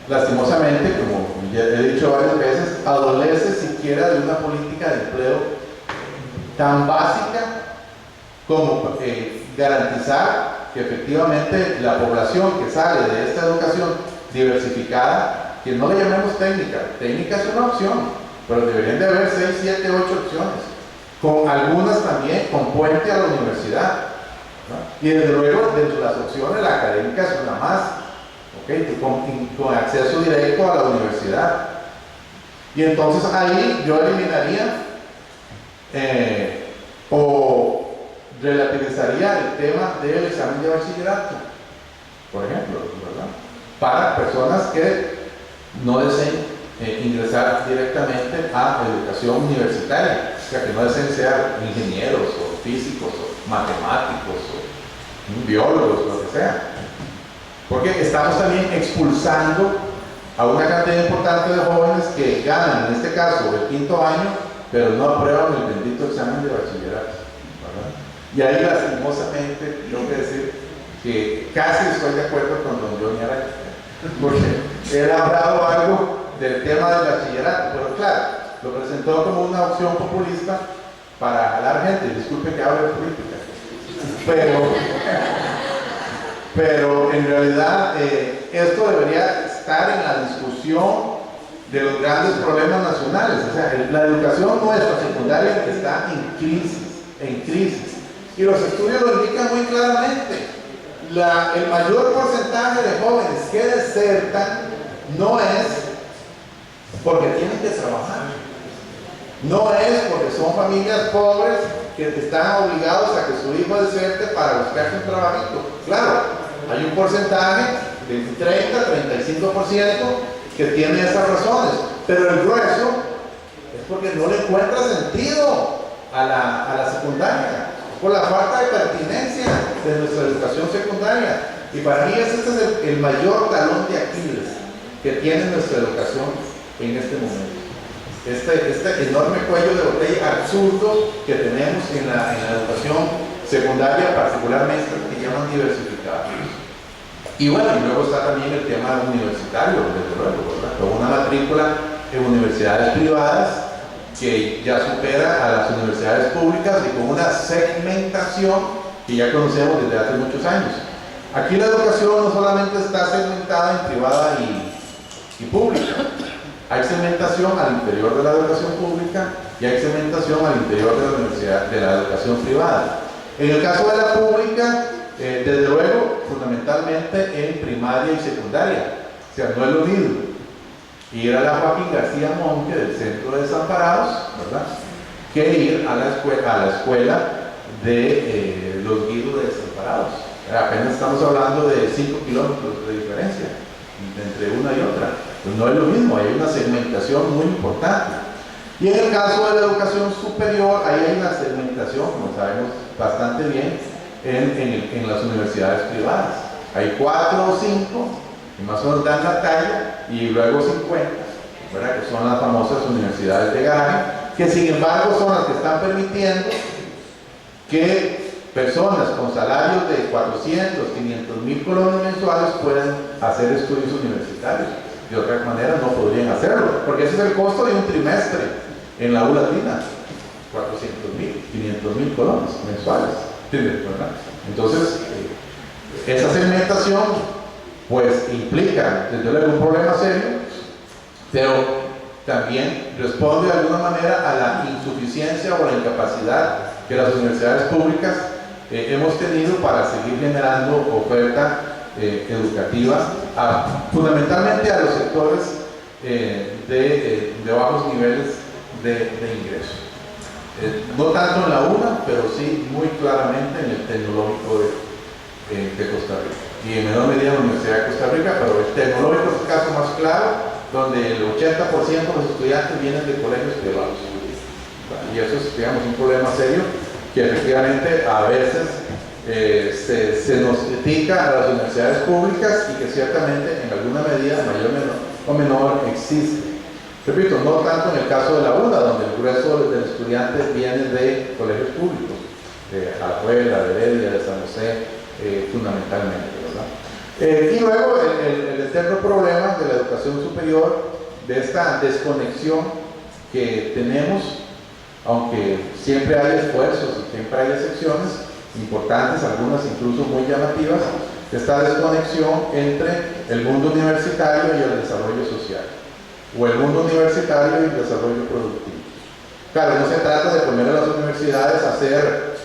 lastimosamente, como ya he dicho varias veces, adolece siquiera de una política de empleo tan básica como garantizar que efectivamente la población que sale de esta educación diversificada, que no le llamemos técnica es una opción, pero deberían de haber 6, 7, 8 opciones, con algunas también con puente a la universidad, ¿no? Y desde luego, dentro de las opciones, la académica es una más, ¿okay? Con acceso directo a la universidad. Y entonces ahí yo eliminaría o relativizaría el tema del examen de bachillerato, por ejemplo, ¿verdad? Para personas que no deseen ingresar directamente a educación universitaria, o sea, que no deseen ser ingenieros o físicos o matemáticos o biólogos, lo que sea, porque estamos también expulsando a una cantidad importante de jóvenes que ganan, en este caso, el 5º año, pero no aprueban el bendito examen de bachillerato, ¿verdad? Y ahí, lastimosamente, tengo que decir que casi estoy de acuerdo con don Johnny Araya, porque él ha hablado algo del tema del bachillerato, pero claro, lo presentó como una opción populista para jalar gente. Disculpe que hable de política, pero en realidad esto debería estar en la discusión de los grandes problemas nacionales. O sea, la educación nuestra secundaria está en crisis, y los estudios lo indican muy claramente. El mayor porcentaje de jóvenes que desertan no es porque tienen que trabajar, no es porque son familias pobres que están obligados a que su hijo deserte para buscarse un trabajito. Claro, hay un porcentaje de 30-35% que tiene esas razones, pero el grueso es porque no le encuentra sentido a la secundaria, por la falta de pertinencia de nuestra educación secundaria. Y para mí este es el mayor talón de Aquiles que tiene nuestra educación en este momento. Este enorme cuello de botella absurdo que tenemos en la educación secundaria, particularmente que llaman diversificada. Y bueno, y luego está también el tema universitario, desde luego, ¿verdad? Con una matrícula en universidades privadas que ya supera a las universidades públicas y con una segmentación que ya conocemos desde hace muchos años. Aquí la educación no solamente está segmentada en privada y pública, Hay segmentación al interior de la educación pública y hay segmentación al interior de la universidad, de la educación privada. En el caso de la pública, desde luego, fundamentalmente en primaria y secundaria. O sea, no es lo mismo ir a la Joaquín García Monge del Centro de Desamparados, ¿verdad?, que ir a la escuela de los Guidos de Desamparados. Apenas estamos hablando de 5 kilómetros de diferencia entre una y otra. Pues no es lo mismo, hay una segmentación muy importante. Y en el caso de la educación superior, ahí hay una segmentación, como sabemos bastante bien, en las universidades privadas. Hay 4 o 5, que más o menos dan la talla, y luego 50, ¿verdad?, que son las famosas universidades de garaje, que sin embargo son las que están permitiendo que personas con salarios de 400, 500 mil colones mensuales puedan hacer estudios universitarios. De otra manera no podrían hacerlo, porque ese es el costo de un trimestre en la U Latina, 400 mil, 500 mil colones mensuales, ¿verdad? Entonces, esa segmentación pues implica desde luego un problema serio, pero también responde de alguna manera a la insuficiencia o la incapacidad que las universidades públicas hemos tenido para seguir generando oferta educativa fundamentalmente a los sectores de bajos niveles de ingreso. No tanto en la UNA, pero sí muy claramente en el tecnológico de Costa Rica y en menor medida en la Universidad de Costa Rica, pero el tecnológico es el caso más claro, donde el 80% de los estudiantes vienen de colegios privados, y eso es, digamos, un problema serio que efectivamente a veces se nos critica a las universidades públicas y que ciertamente en alguna medida, mayor o menor, existe. Repito, no tanto en el caso de la UNA, donde el grueso del estudiante viene de colegios públicos, de Alajuela, de Heredia, de San José, fundamentalmente, ¿verdad? Y luego el eterno problema de la educación superior, de esta desconexión que tenemos, aunque siempre hay esfuerzos y siempre hay excepciones importantes, algunas incluso muy llamativas, esta desconexión entre el mundo universitario y el desarrollo social, o el mundo universitario y el desarrollo productivo. Claro, no se trata de poner a las universidades a hacer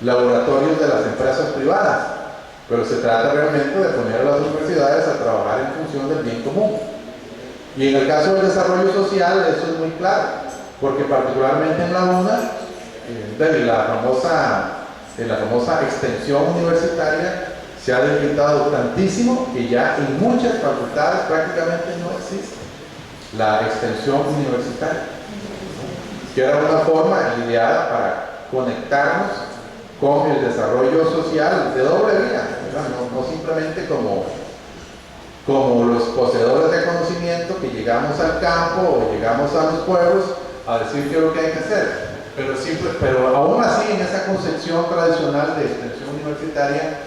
laboratorios de las empresas privadas, pero se trata realmente de poner a las universidades a trabajar en función del bien común. Y en el caso del desarrollo social eso es muy claro, porque particularmente en la UNA, en la famosa extensión universitaria, se ha debilitado tantísimo que ya en muchas facultades prácticamente no existe la extensión universitaria, que era una forma ideada para conectarnos con el desarrollo social de doble vía, no simplemente como los poseedores de conocimiento que llegamos al campo o llegamos a los pueblos a decir qué es lo que hay que hacer, pero aún así en esa concepción tradicional de extensión universitaria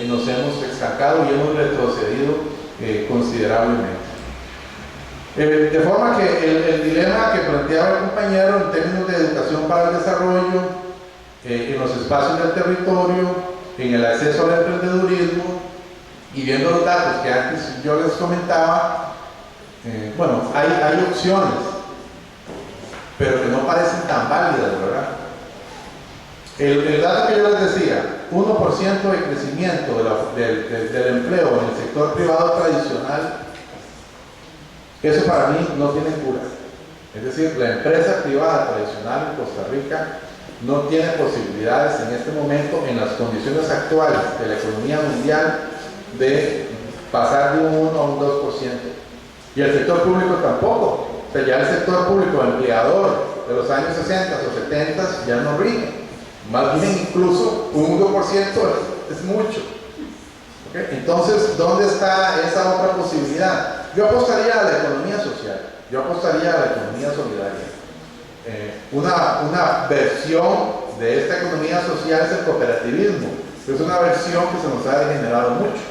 nos hemos estancado y hemos retrocedido considerablemente. De forma que el dilema que planteaba el compañero en términos de educación para el desarrollo, en los espacios del territorio, en el acceso al emprendedurismo, y viendo los datos que antes yo les comentaba, bueno, hay opciones, pero que no parecen tan válidas, ¿verdad? El dato que yo les decía, 1% de crecimiento del empleo en el sector privado tradicional, eso para mí no tiene cura. Es decir, la empresa privada tradicional en Costa Rica no tiene posibilidades en este momento, en las condiciones actuales de la economía mundial, de pasar de un 1 a un 2%. Y el sector público tampoco. O sea, ya el sector público empleador de los años 60 o 70 ya no rige. Más bien incluso un 1% es mucho. ¿Okay? Entonces, ¿dónde está esa otra posibilidad? Yo apostaría a la economía social, yo apostaría a la economía solidaria. Una versión de esta economía social es el cooperativismo. Es una versión que se nos ha degenerado mucho.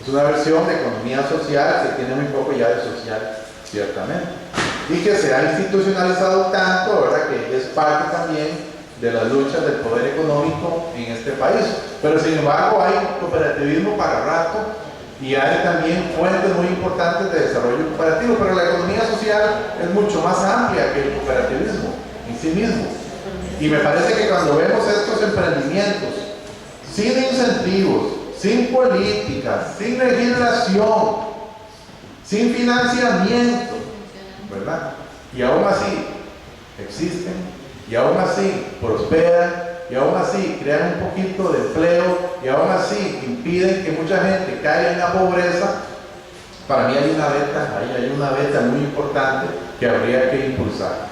Es una versión de economía social que tiene muy poco ya de social, ciertamente. Y que se ha institucionalizado tanto, ¿verdad?, que es parte también de las luchas del poder económico en este país. Pero sin embargo hay cooperativismo para rato y hay también fuentes muy importantes de desarrollo cooperativo, pero la economía social es mucho más amplia que el cooperativismo en sí mismo. Y me parece que cuando vemos estos emprendimientos sin incentivos, sin políticas, sin legislación, sin financiamiento, ¿verdad? Y aún así existen, y aún así prosperan, y aún así crean un poquito de empleo, y aún así impiden que mucha gente caiga en la pobreza. Para mí hay una beta muy importante que habría que impulsar,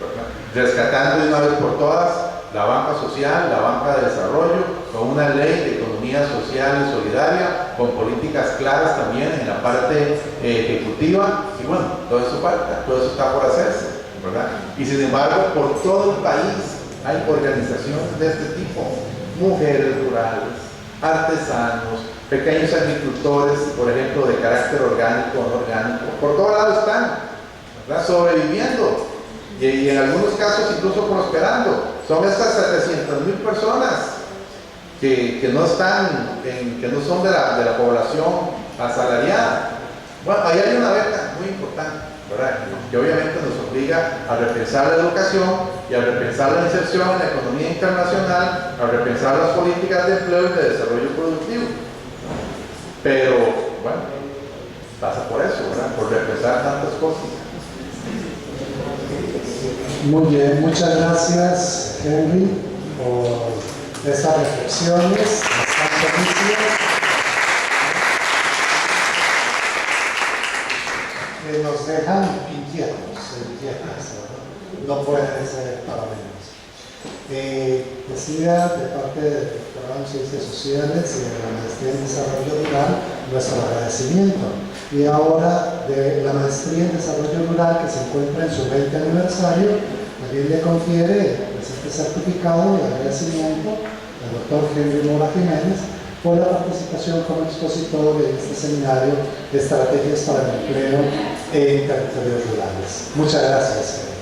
¿verdad? Rescatando de una vez por todas la banca social, la banca de desarrollo, con una ley de economía social y solidaria, con políticas claras también en la parte ejecutiva, y bueno, todo eso falta, todo eso está por hacerse, ¿verdad? Y sin embargo, por todo el país hay organizaciones de este tipo, mujeres rurales, artesanos, pequeños agricultores, por ejemplo, de carácter orgánico o no orgánico, por todos lados están, ¿verdad? Sobreviviendo, y en algunos casos incluso prosperando. Son estas 700,000 personas que no están, que no son de la población asalariada. Bueno, ahí hay una beta muy importante, ¿verdad? Que obviamente nos obliga a repensar la educación y a repensar la inserción en la economía internacional, a repensar las políticas de empleo y de desarrollo productivo. Pero, bueno, pasa por eso, ¿verdad? Por repensar tantas cosas. Muy bien, muchas gracias, Henry, por estas reflexiones bastante útiles que nos dejan inquietos, no puede ser para menos. Decía de parte del Programa de Ciencias Sociales y de la Maestría en Desarrollo Rural nuestro agradecimiento. Y ahora de la Maestría en Desarrollo Rural, que se encuentra en su 20 aniversario, también le confiere el presente certificado de agradecimiento al doctor Henry Mora Jiménez por la participación como expositor en este seminario de estrategias para el empleo en territorios rurales. Muchas gracias.